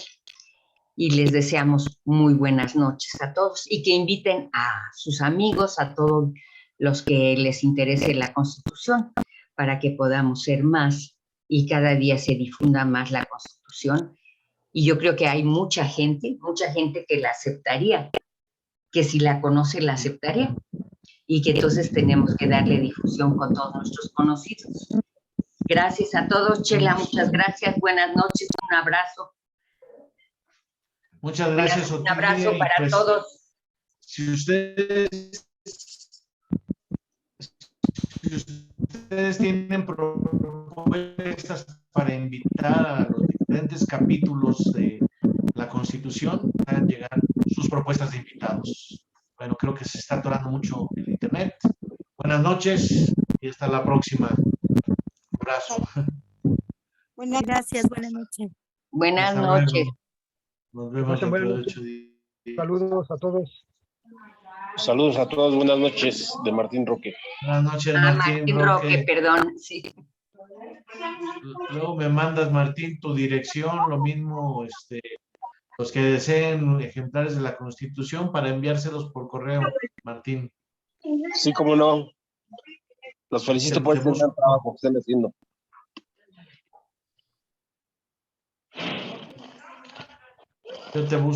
Y les deseamos muy buenas noches a todos y que inviten a sus amigos, a todos los que les interese la Constitución, para que podamos ser más y cada día se difunda más la Constitución. Y yo creo que hay mucha gente que la aceptaría, que si la conoce la aceptaría y que entonces tenemos que darle difusión con todos nuestros conocidos. Gracias a todos, Chela, muchas gracias, buenas noches, un abrazo. Muchas gracias, Un abrazo para pues, todos. Si ustedes tienen propuestas para invitar a los diferentes capítulos de la Constitución, hagan llegar sus propuestas de invitados. Bueno, creo que se está atorando mucho el internet. Buenas noches y hasta la próxima. Un abrazo. Buenas gracias, buenas noches. Buenas noches. Nos vemos dentro de 8 días. Saludos a todos. Saludos a todos, buenas noches, de Martín Roque. Buenas noches, Martín Roque, perdón, sí. Luego me mandas, Martín, tu dirección, lo mismo, los que deseen ejemplares de la Constitución para enviárselos por correo, Martín. Sí, cómo no. Los felicito por el gran trabajo que están haciendo. Yo te busco.